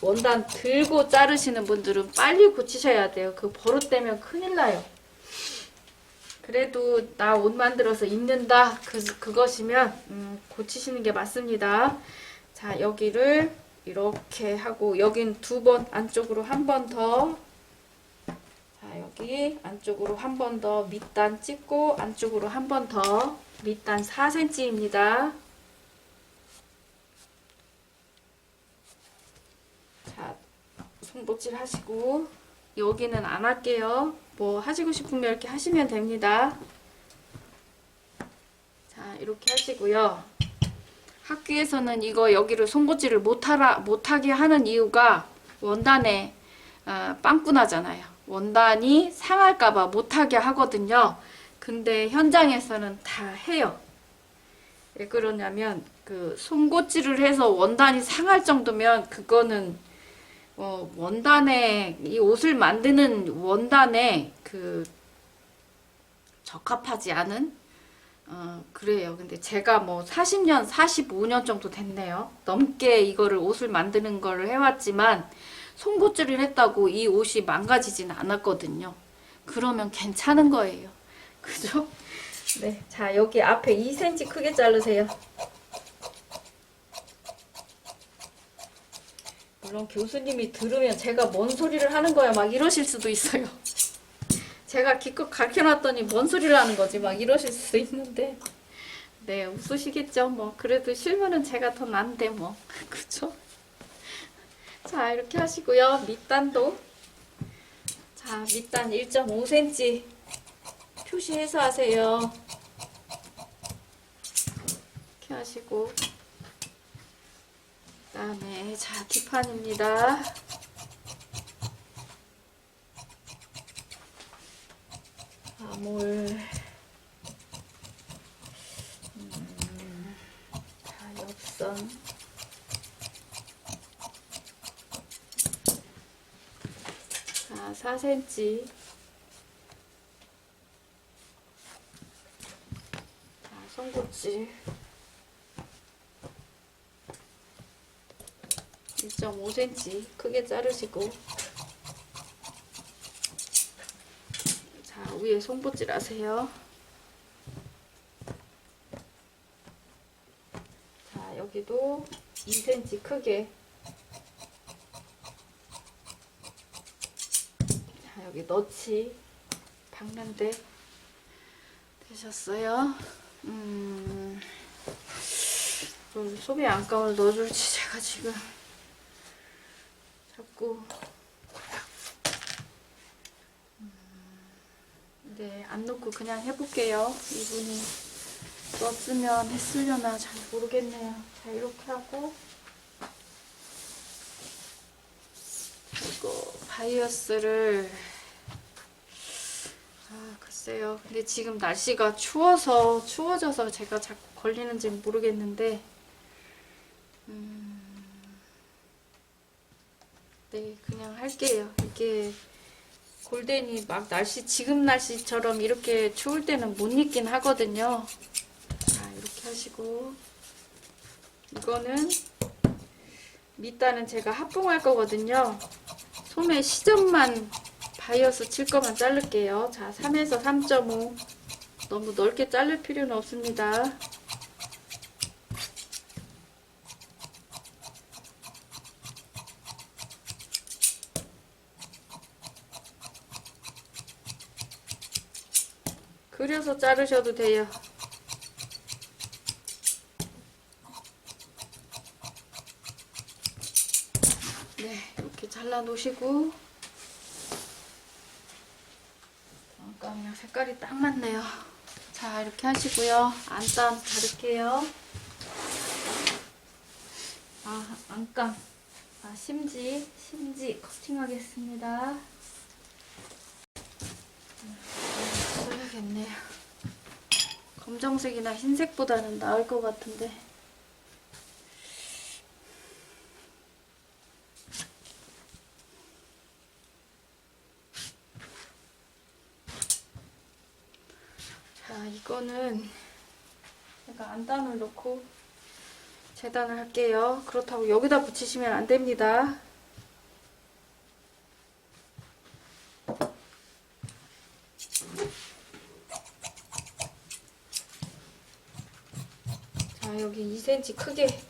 원단 들고 자르시는 분들은 빨리 고치셔야 돼요. 그 버릇되면 큰일 나요. 그래도 나 옷 만들어서 입는다 그것이면 고치시는 게 맞습니다. 자, 여기를 이렇게 하고 여긴 2번 안쪽으로 한 번 더. 자, 여기 안쪽으로 한 번 더 밑단 찍고 안쪽으로 한 번 더. 밑단 4cm입니다. 자, 손목질 하시고 여기는 안 할게요. 뭐 하시고 싶으면 이렇게 하시면 됩니다. 자, 이렇게 하시고요. 학교에서는 이거 여기를 송곳질을 못하게 하는 이유가 원단에 빵꾸 나잖아요. 원단이 상할까봐 못하게 하거든요. 근데 현장에서는 다 해요. 왜 그러냐면 그 송곳질을 해서 원단이 상할 정도면 그거는 원단에 이 옷을 만드는 원단에 그 적합하지 않은 그래요. 근데 제가 뭐 40년, 45년 정도 됐네요. 넘게 이거를 옷을 만드는 거를 해왔지만 송곳질을 했다고 이 옷이 망가지진 않았거든요. 그러면 괜찮은 거예요. 그죠? 네. 자, 여기 앞에 2cm 크게 자르세요. 물론 교수님이 들으면 제가 뭔 소리를 하는 거야 막 이러실 수도 있어요. 제가 기껏 가르쳐놨더니 뭔 소리를 하는 거지 막 이러실 수도 있는데 네 웃으시겠죠. 뭐 그래도 실물은 제가 더 난데 뭐 그쵸? 자 이렇게 하시고요. 밑단도 자 밑단 1.5cm 표시해서 하세요. 이렇게 하시고 그 다음에 자 뒷판입니다. 아몰 자 옆선 자 4cm 자 송곳질 1.5cm 크게 자르시고 자 위에 송곳질 하세요. 자 여기도 2cm 크게 자 여기 너치 박는데 되셨어요. 소매 안감을 넣어줄지 제가 지금 자꾸 네, 안 넣고 그냥 해볼게요. 이분이 넣었으면 했으려나 잘 모르겠네요. 자, 이렇게 하고 이거 바이어스를 글쎄요. 근데 지금 날씨가 추워져서 제가 자꾸 걸리는지 모르겠는데 네, 그냥 할게요. 이게 골덴이 막 지금 날씨처럼 이렇게 추울 때는 못 입긴 하거든요. 자, 이렇게 하시고 이거는 밑단은 제가 합봉할 거거든요. 소매 시접만 바이어스 칠 거만 자를게요. 자, 3에서 3.5 너무 넓게 자를 필요는 없습니다. 그려서 자르셔도 돼요. 네, 이렇게 잘라 놓으시고 그냥 색깔이 딱 맞네요. 자, 이렇게 하시고요. 안감 자를게요. 안감. 심지 커팅하겠습니다. 써야겠네요. 검정색이나 흰색보다는 나을 것 같은데. 자, 이거는 제가 안단을 넣고 재단을 할게요. 그렇다고 여기다 붙이시면 안 됩니다. 자, 여기 2cm 크게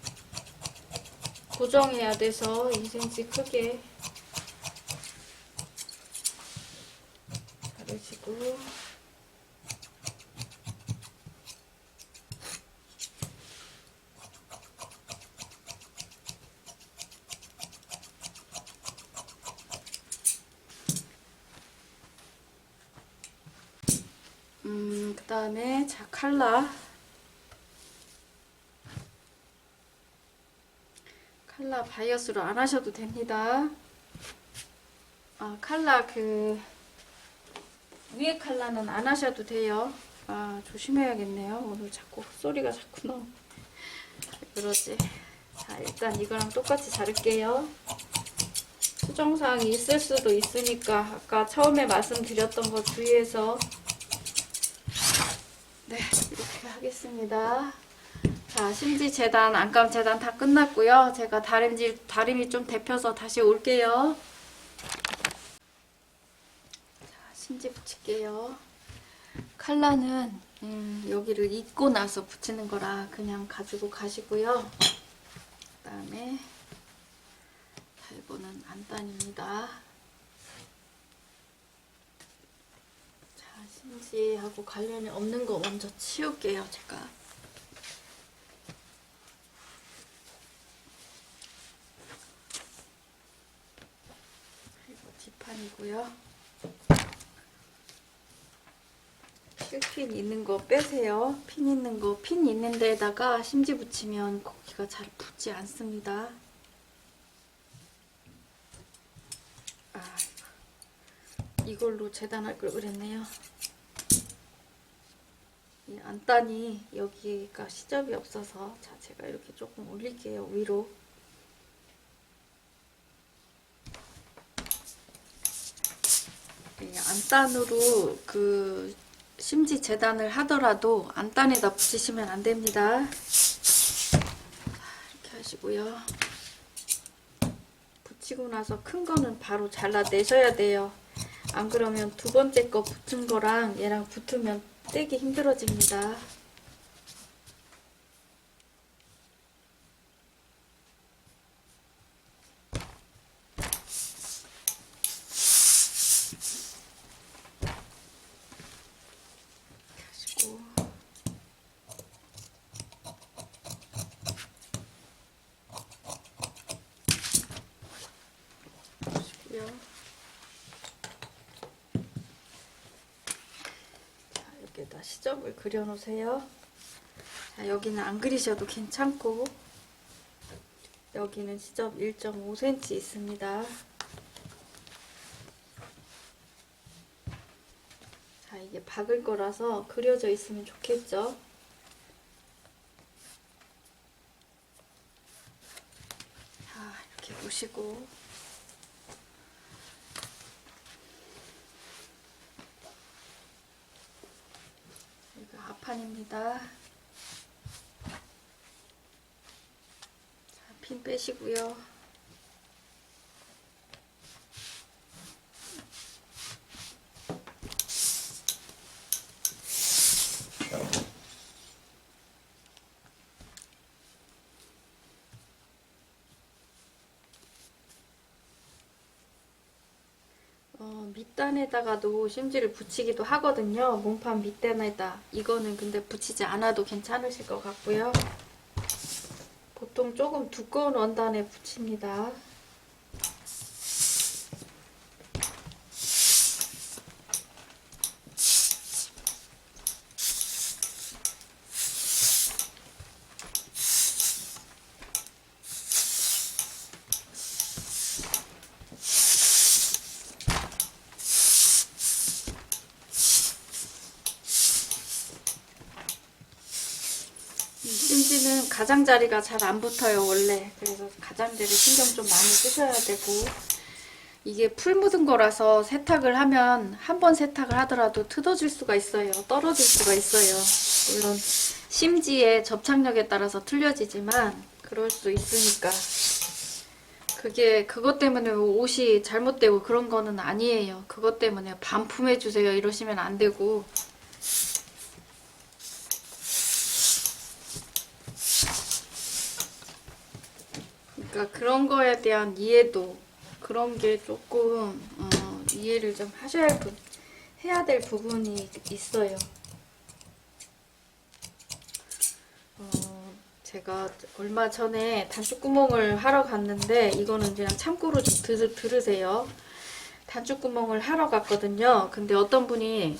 고정해야 돼서 2cm 크게 자르시고 다음에 자 칼라 바이어스로 안 하셔도 됩니다. 아 칼라 그 위에 칼라는 안 하셔도 돼요. 아 조심해야겠네요. 오늘 자꾸 소리가 자꾸 너무 그러지. 자 일단 이거랑 똑같이 자를게요. 수정사항이 있을 수도 있으니까 아까 처음에 말씀드렸던 거 주의해서 네 이렇게 하겠습니다. 자 심지 재단 안감 재단 다 끝났고요. 제가 다림이 좀 데펴서 다시 올게요. 자 심지 붙일게요. 칼라는 여기를 입고 나서 붙이는 거라 그냥 가지고 가시고요. 그 다음에 자 이거는 안단입니다. 자 심지하고 관련이 없는 거 먼저 치울게요. 제가 이거 뒷판이고요. 실핀 있는 거 빼세요. 핀 있는 거, 핀 있는 데다가 심지 붙이면 거기가 잘 붙지 않습니다. 아, 이걸로 재단할 걸 그랬네요. 이 안단이 여기가 시접이 없어서 자 제가 이렇게 조금 올릴게요. 위로. 이 안단으로 그 심지 재단을 하더라도 안단에다 붙이시면 안 됩니다. 자, 이렇게 하시고요. 붙이고 나서 큰 거는 바로 잘라내셔야 돼요. 안 그러면 두 번째 거 붙은 거랑 얘랑 붙으면 떼기 힘들어집니다. 자, 여기에다 시접을 그려 놓으세요. 자, 여기는 안 그리셔도 괜찮고 여기는 시접 1.5cm 있습니다. 자, 이게 박을 거라서 그려져 있으면 좋겠죠. 자, 이렇게 보시고 이거 앞판입니다. 자, 핀 빼시고요. 밑단에다가도 심지를 붙이기도 하거든요. 몸판 밑단에다. 이거는 근데 붙이지 않아도 괜찮으실 것 같고요. 보통 조금 두꺼운 원단에 붙입니다. 심지는 가장자리가 잘 안 붙어요 원래. 그래서 가장자리 신경 좀 많이 쓰셔야 되고 이게 풀 묻은 거라서 세탁을 하면 한 번 세탁을 하더라도 뜯어질 수가 있어요. 떨어질 수가 있어요. 물론 심지의 접착력에 따라서 틀려지지만 그럴 수 있으니까 그것 때문에 옷이 잘못되고 그런 거는 아니에요. 그것 때문에 반품해주세요 이러시면 안 되고 그러니까 그런 거에 대한 이해도 그런 게 조금 이해를 좀 해야 될 부분이 있어요. 제가 얼마 전에 단추구멍을 하러 갔는데 이거는 그냥 참고로 좀 들으세요. 단추구멍을 하러 갔거든요. 근데 어떤 분이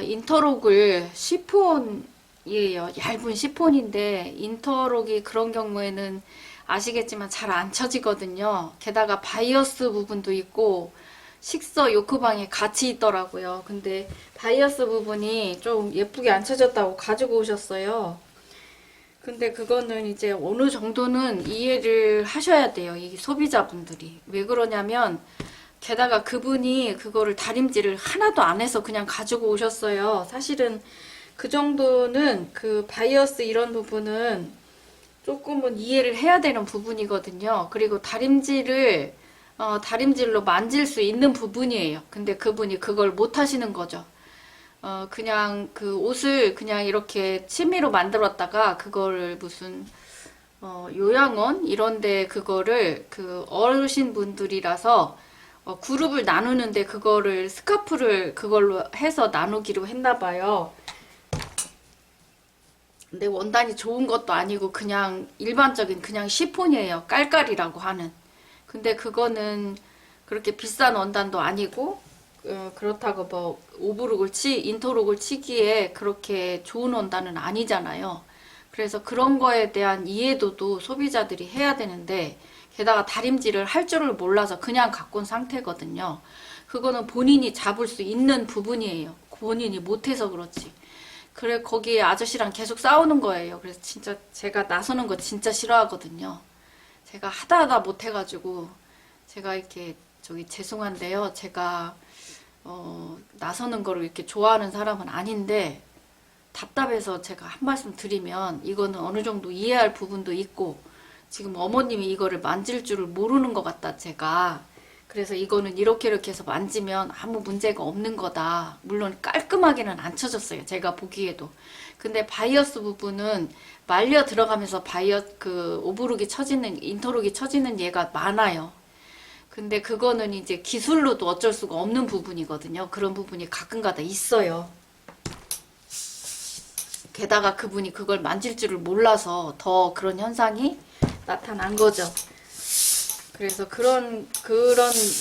인터록을 시폰이에요. 얇은 시폰인데 인터록이 그런 경우에는 아시겠지만 잘 안 쳐지거든요. 게다가 바이어스 부분도 있고 식서 요크방에 같이 있더라고요. 근데 바이어스 부분이 좀 예쁘게 안 쳐졌다고 가지고 오셨어요. 근데 그거는 이제 어느 정도는 이해를 하셔야 돼요. 이 소비자분들이. 왜 그러냐면 게다가 그분이 그거를 다림질을 하나도 안 해서 그냥 가지고 오셨어요. 사실은 그 정도는 그 바이어스 이런 부분은 조금은 이해를 해야 되는 부분이거든요. 그리고 다림질로 만질 수 있는 부분이에요. 근데 그분이 그걸 못 하시는 거죠. 그냥 그 옷을 그냥 이렇게 취미로 만들었다가 그거를 무슨 요양원 이런데 그거를 그 어르신 분들이라서 그룹을 나누는데 그거를 스카프를 그걸로 해서 나누기로 했나 봐요. 근데 원단이 좋은 것도 아니고 그냥 일반적인 그냥 시폰이에요. 깔깔이라고 하는. 근데 그거는 그렇게 비싼 원단도 아니고 그렇다고 뭐 인터록을 치기에 그렇게 좋은 원단은 아니잖아요. 그래서 그런 거에 대한 이해도도 소비자들이 해야 되는데 게다가 다림질을 할 줄을 몰라서 그냥 갖고 온 상태거든요. 그거는 본인이 잡을 수 있는 부분이에요. 본인이 못해서 그렇지. 그래 거기에 아저씨랑 계속 싸우는 거예요. 그래서 진짜 제가 나서는 거 진짜 싫어하거든요. 제가 하다 못해가지고 제가 이렇게 저기 죄송한데요. 제가 나서는 거를 이렇게 좋아하는 사람은 아닌데 답답해서 제가 한 말씀 드리면 이거는 어느 정도 이해할 부분도 있고 지금 어머님이 이거를 만질 줄을 모르는 것 같다 제가. 그래서 이거는 이렇게 해서 만지면 아무 문제가 없는 거다. 물론 깔끔하게는 안 쳐졌어요. 제가 보기에도. 근데 바이어스 부분은 말려 들어가면서 오브룩이 쳐지는, 인터룩이 쳐지는 예가 많아요. 근데 그거는 이제 기술로도 어쩔 수가 없는 부분이거든요. 그런 부분이 가끔가다 있어요. 게다가 그분이 그걸 만질 줄을 몰라서 더 그런 현상이 나타난 거죠. 그래서 그런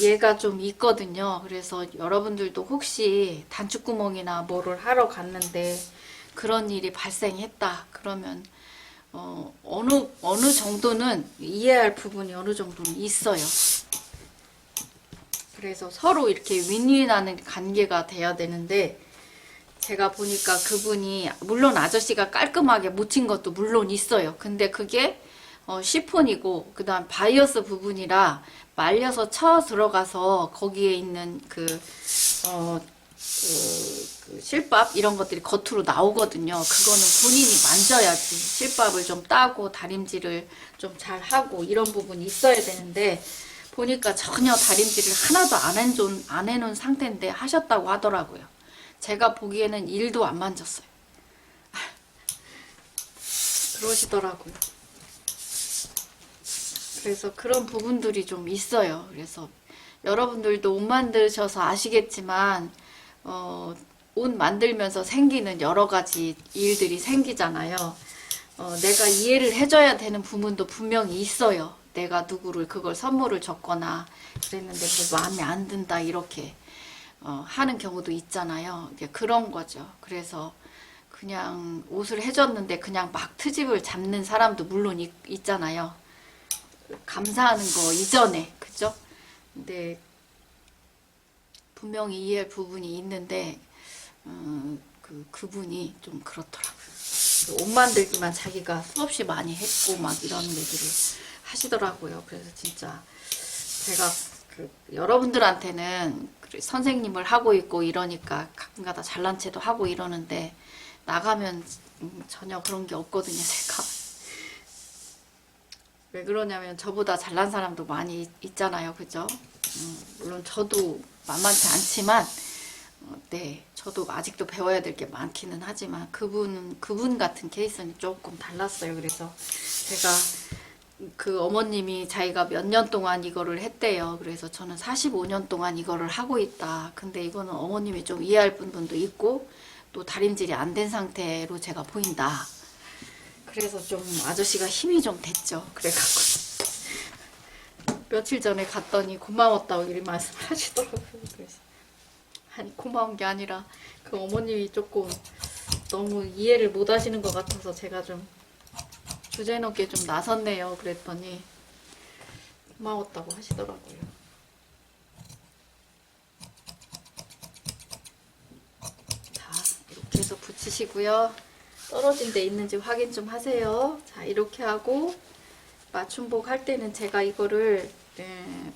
예가 좀 있거든요. 그래서 여러분들도 혹시 단추구멍이나 뭐를 하러 갔는데 그런 일이 발생했다. 그러면 어느 정도는 이해할 부분이 어느 정도는 있어요. 그래서 서로 이렇게 윈윈하는 관계가 돼야 되는데 제가 보니까 그분이 물론 아저씨가 깔끔하게 묻힌 것도 물론 있어요. 근데 그게 시폰이고 그다음 바이어스 부분이라 말려서 쳐 들어가서 거기에 있는 그 실밥 이런 것들이 겉으로 나오거든요. 그거는 본인이 만져야지. 실밥을 좀 따고 다림질을 좀 잘 하고 이런 부분이 있어야 되는데 보니까 전혀 다림질을 하나도 안 해놓은 상태인데 하셨다고 하더라고요. 제가 보기에는 1도 안 만졌어요. 그러시더라고요. 그래서 그런 부분들이 좀 있어요. 그래서 여러분들도 옷 만드셔서 아시겠지만 옷 만들면서 생기는 여러 가지 일들이 생기잖아요. 내가 이해를 해줘야 되는 부분도 분명히 있어요. 내가 누구를 그걸 선물을 줬거나 그랬는데 뭐 마음에 안 든다 이렇게 하는 경우도 있잖아요. 그런 거죠. 그래서 그냥 옷을 해줬는데 그냥 막 트집을 잡는 사람도 물론 있잖아요. 감사하는 거 이전에 그죠? 근데 분명히 이해할 부분이 있는데 그분이 좀 그렇더라고요. 옷 만들기만 자기가 수없이 많이 했고 막 이런 얘기를 하시더라고요. 그래서 진짜 제가 여러분들한테는 선생님을 하고 있고 이러니까 가끔가다 잘난 체도 하고 이러는데 나가면 전혀 그런 게 없거든요. 제가 왜 그러냐면 저보다 잘난 사람도 많이 있잖아요. 그죠? 물론 저도 만만치 않지만 네, 저도 아직도 배워야 될 게 많기는 하지만 그분 같은 케이스는 조금 달랐어요. 그래서 제가 그 어머님이 자기가 몇 년 동안 이거를 했대요. 그래서 저는 45년 동안 이거를 하고 있다. 근데 이거는 어머님이 좀 이해할 부분도 있고 또 다림질이 안 된 상태로 제가 보인다. 그래서 좀 아저씨가 힘이 좀 됐죠. 그래갖고 며칠 전에 갔더니 고마웠다고 이렇게 말씀하시더라고요. 그래서 아니, 고마운 게 아니라 그 어머님이 조금 너무 이해를 못 하시는 것 같아서 제가 좀 주제 넘게 좀 나섰네요. 그랬더니 고마웠다고 하시더라고요. 자, 이렇게 해서 붙이시고요. 떨어진 데 있는지 확인 좀 하세요. 자, 이렇게 하고 맞춤복 할 때는 제가 이거를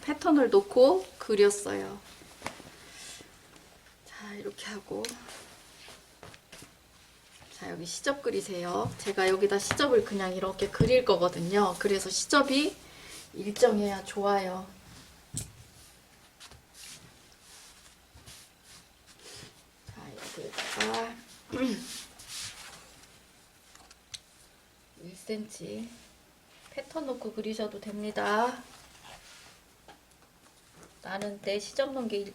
패턴을 놓고 그렸어요. 자, 이렇게 하고 자, 여기 시접 그리세요. 제가 여기다 시접을 그냥 이렇게 그릴 거거든요. 그래서 시접이 일정해야 좋아요. 자, 여기다가 1cm 패턴 놓고 그리셔도 됩니다. 나는 내 시접 놓은 게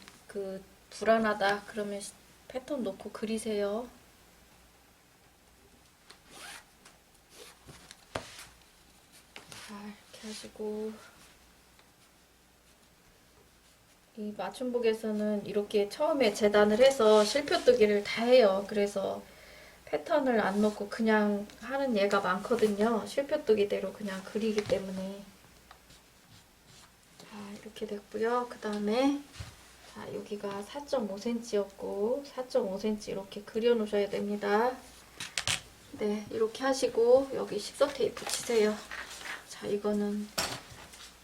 불안하다 그러면 패턴 놓고 그리세요. 자, 이렇게 하시고 이 맞춤복에서는 이렇게 처음에 재단을 해서 실표뜨기를 다 해요. 그래서 패턴을 안 넣고 그냥 하는 예가 많거든요. 실표뜨기대로 그냥 그리기 때문에. 자, 이렇게 됐고요. 그 다음에 자, 여기가 4.5cm였고 4.5cm 이렇게 그려 놓으셔야 됩니다. 네, 이렇게 하시고 여기 식서 테이프 붙이세요. 자, 이거는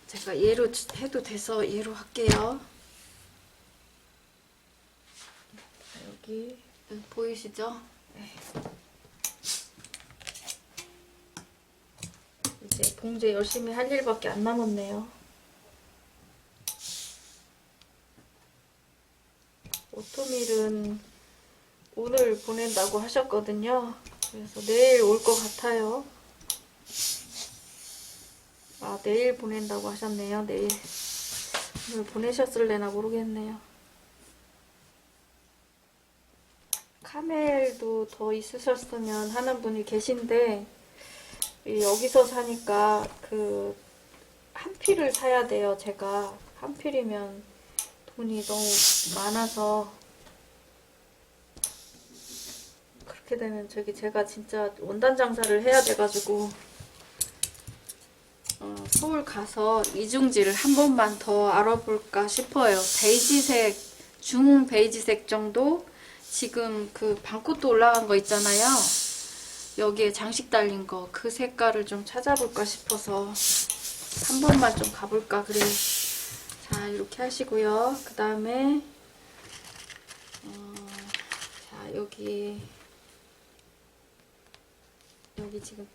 제가 얘로 해도 돼서 얘로 할게요. 자, 여기 보이시죠? 네. 이제 봉제 열심히 할 일밖에 안 남았네요. 오토밀은 오늘 보낸다고 하셨거든요. 그래서 내일 올 것 같아요. 아, 내일 보낸다고 하셨네요. 내일. 오늘 보내셨을래나 모르겠네요. 카멜도 더 있으셨으면 하는 분이 계신데 여기서 사니까 한 필을 사야 돼요. 제가 한 필이면 돈이 너무 많아서 그렇게 되면 제가 진짜 원단 장사를 해야 돼가지고 서울 가서 이중지를 한 번만 더 알아볼까 싶어요. 베이지색, 중 베이지색 정도? 지금 방코트 올라간 거 있잖아요. 여기에 장식 달린 거, 그 색깔을 좀 찾아볼까 싶어서 한 번만 좀 가볼까 그래요. 자, 이렇게 하시고요. 그 다음에 자, 여기 지금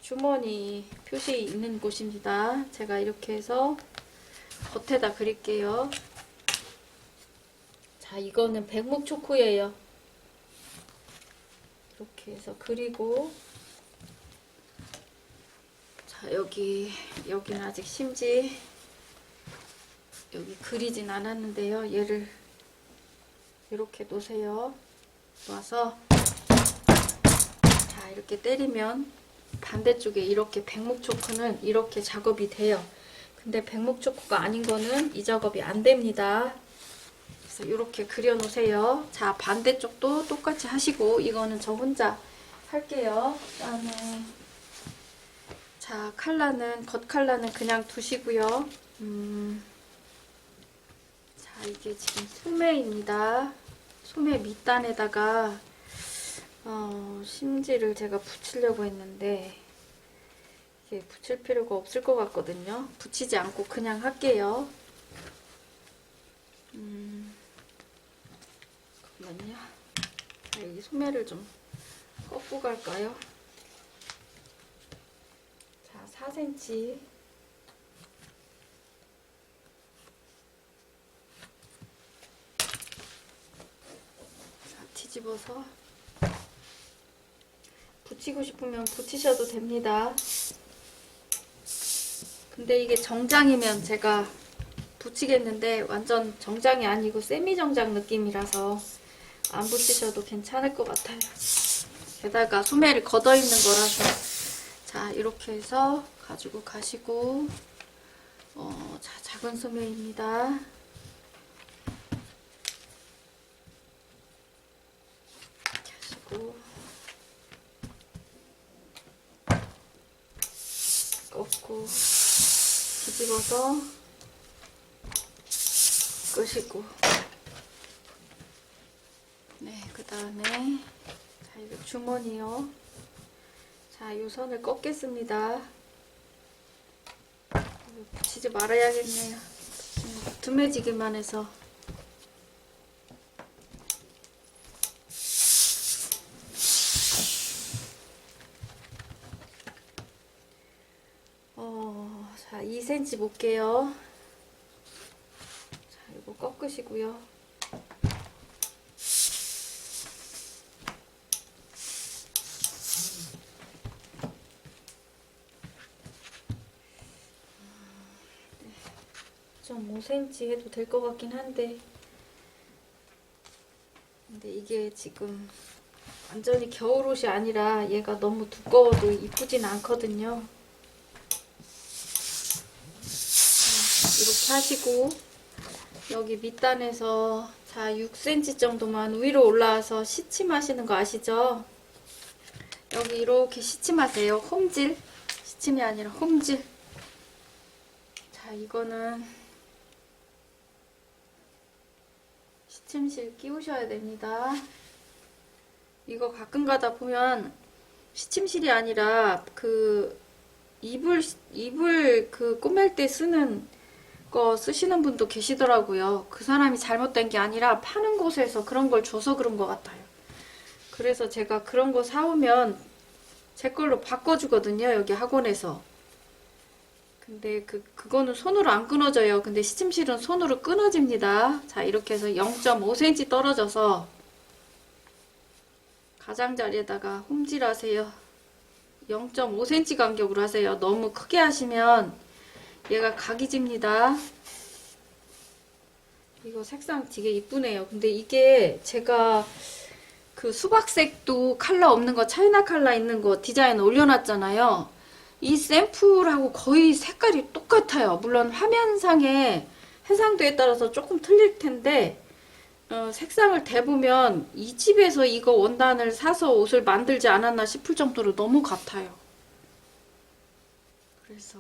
주머니 표시 있는 곳입니다. 제가 이렇게 해서 겉에다 그릴게요. 자, 이거는 백목 초코예요. 이렇게 해서 그리고 자, 여기는 아직 심지 여기 그리진 않았는데요. 얘를 이렇게 놓으세요. 놔서 자, 이렇게 때리면 반대쪽에 이렇게 백목 초코는 이렇게 작업이 돼요. 근데 백목 초코가 아닌 거는 이 작업이 안 됩니다. 그래서 이렇게 그려 놓으세요. 자, 반대쪽도 똑같이 하시고 이거는 저 혼자 할게요. 그다음에 자, 겉 컬러는 그냥 두시고요. 자, 이게 지금 소매입니다. 소매 밑단에다가 심지를 제가 붙이려고 했는데 이게 붙일 필요가 없을 것 같거든요. 붙이지 않고 그냥 할게요. 잠깐만요. 여기 소매를 좀 꺾고 갈까요? 자, 4cm. 자, 뒤집어서 붙이고 싶으면 붙이셔도 됩니다. 근데 이게 정장이면 제가 붙이겠는데 완전 정장이 아니고 세미 정장 느낌이라서 안 붙이셔도 괜찮을 것 같아요. 게다가 소매를 걷어 입는 거라서 자, 이렇게 해서 가지고 가시고 자, 작은 소매입니다. 꺾고 뒤집어서 끄시고, 네, 그 다음에 자, 이거 주머니요. 자, 이 선을 꺾겠습니다. 붙이지 말아야겠네요. 둔해지기만 해서. 자, 2cm 볼게요. 자, 이거 꺾으시고요. 좀 5cm 해도 될 것 같긴 한데, 근데 이게 지금 완전히 겨울옷이 아니라 얘가 너무 두꺼워도 이쁘진 않거든요. 이렇게 하시고, 여기 밑단에서 자 6cm 정도만 위로 올라와서 시침하시는 거 아시죠? 여기 이렇게 시침하세요. 홈질, 시침이 아니라 홈질. 자, 이거는 시침실 끼우셔야 됩니다. 이거 가끔 가다 보면 시침실이 아니라 그 이불 그 꼬맬 때 쓰는 거 쓰시는 분도 계시더라고요. 그 사람이 잘못된 게 아니라 파는 곳에서 그런 걸 줘서 그런 것 같아요. 그래서 제가 그런 거 사오면 제 걸로 바꿔주거든요. 여기 학원에서. 근데 그거는 손으로 안 끊어져요. 근데 시침실은 손으로 끊어집니다. 자, 이렇게 해서 0.5cm 떨어져서 가장자리에다가 홈질하세요. 0.5cm 간격으로 하세요. 너무 크게 하시면 얘가 각이 집니다. 이거 색상 되게 이쁘네요. 근데 이게 제가 그 수박색도 컬러 없는 거, 차이나 컬러 있는 거 디자인 올려놨잖아요. 이 샘플하고 거의 색깔이 똑같아요. 물론 화면상의 해상도에 따라서 조금 틀릴 텐데, 색상을 대보면 이 집에서 이거 원단을 사서 옷을 만들지 않았나 싶을 정도로 너무 같아요. 그래서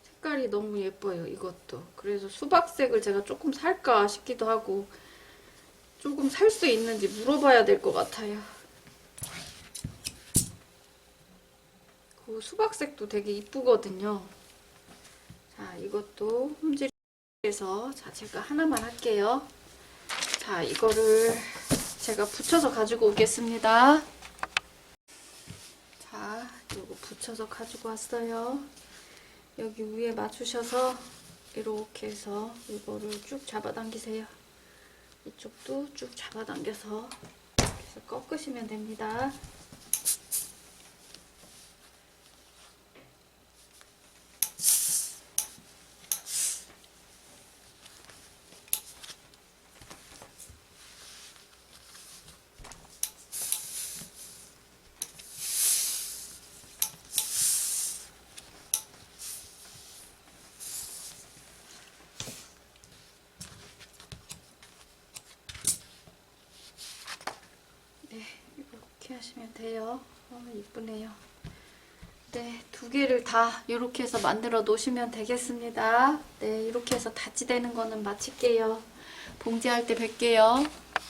색깔이 너무 예뻐요, 이것도. 그래서 수박색을 제가 조금 살까 싶기도 하고, 조금 살 수 있는지 물어봐야 될 것 같아요. 그 수박색도 되게 이쁘거든요. 자, 이것도 홈질해서, 자, 제가 하나만 할게요. 자, 이거를 제가 붙여서 가지고 오겠습니다. 자, 이거 붙여서 가지고 왔어요. 여기 위에 맞추셔서 이렇게 해서 이거를 쭉 잡아당기세요. 이쪽도 쭉 잡아당겨서 이렇게 해서 꺾으시면 됩니다. 네, 이렇게 하시면 돼요. 이쁘네요. 네, 두 개를 다 이렇게 해서 만들어 놓으시면 되겠습니다. 네, 이렇게 해서 다치되는 거는 마칠게요. 봉제할 때 뵐게요.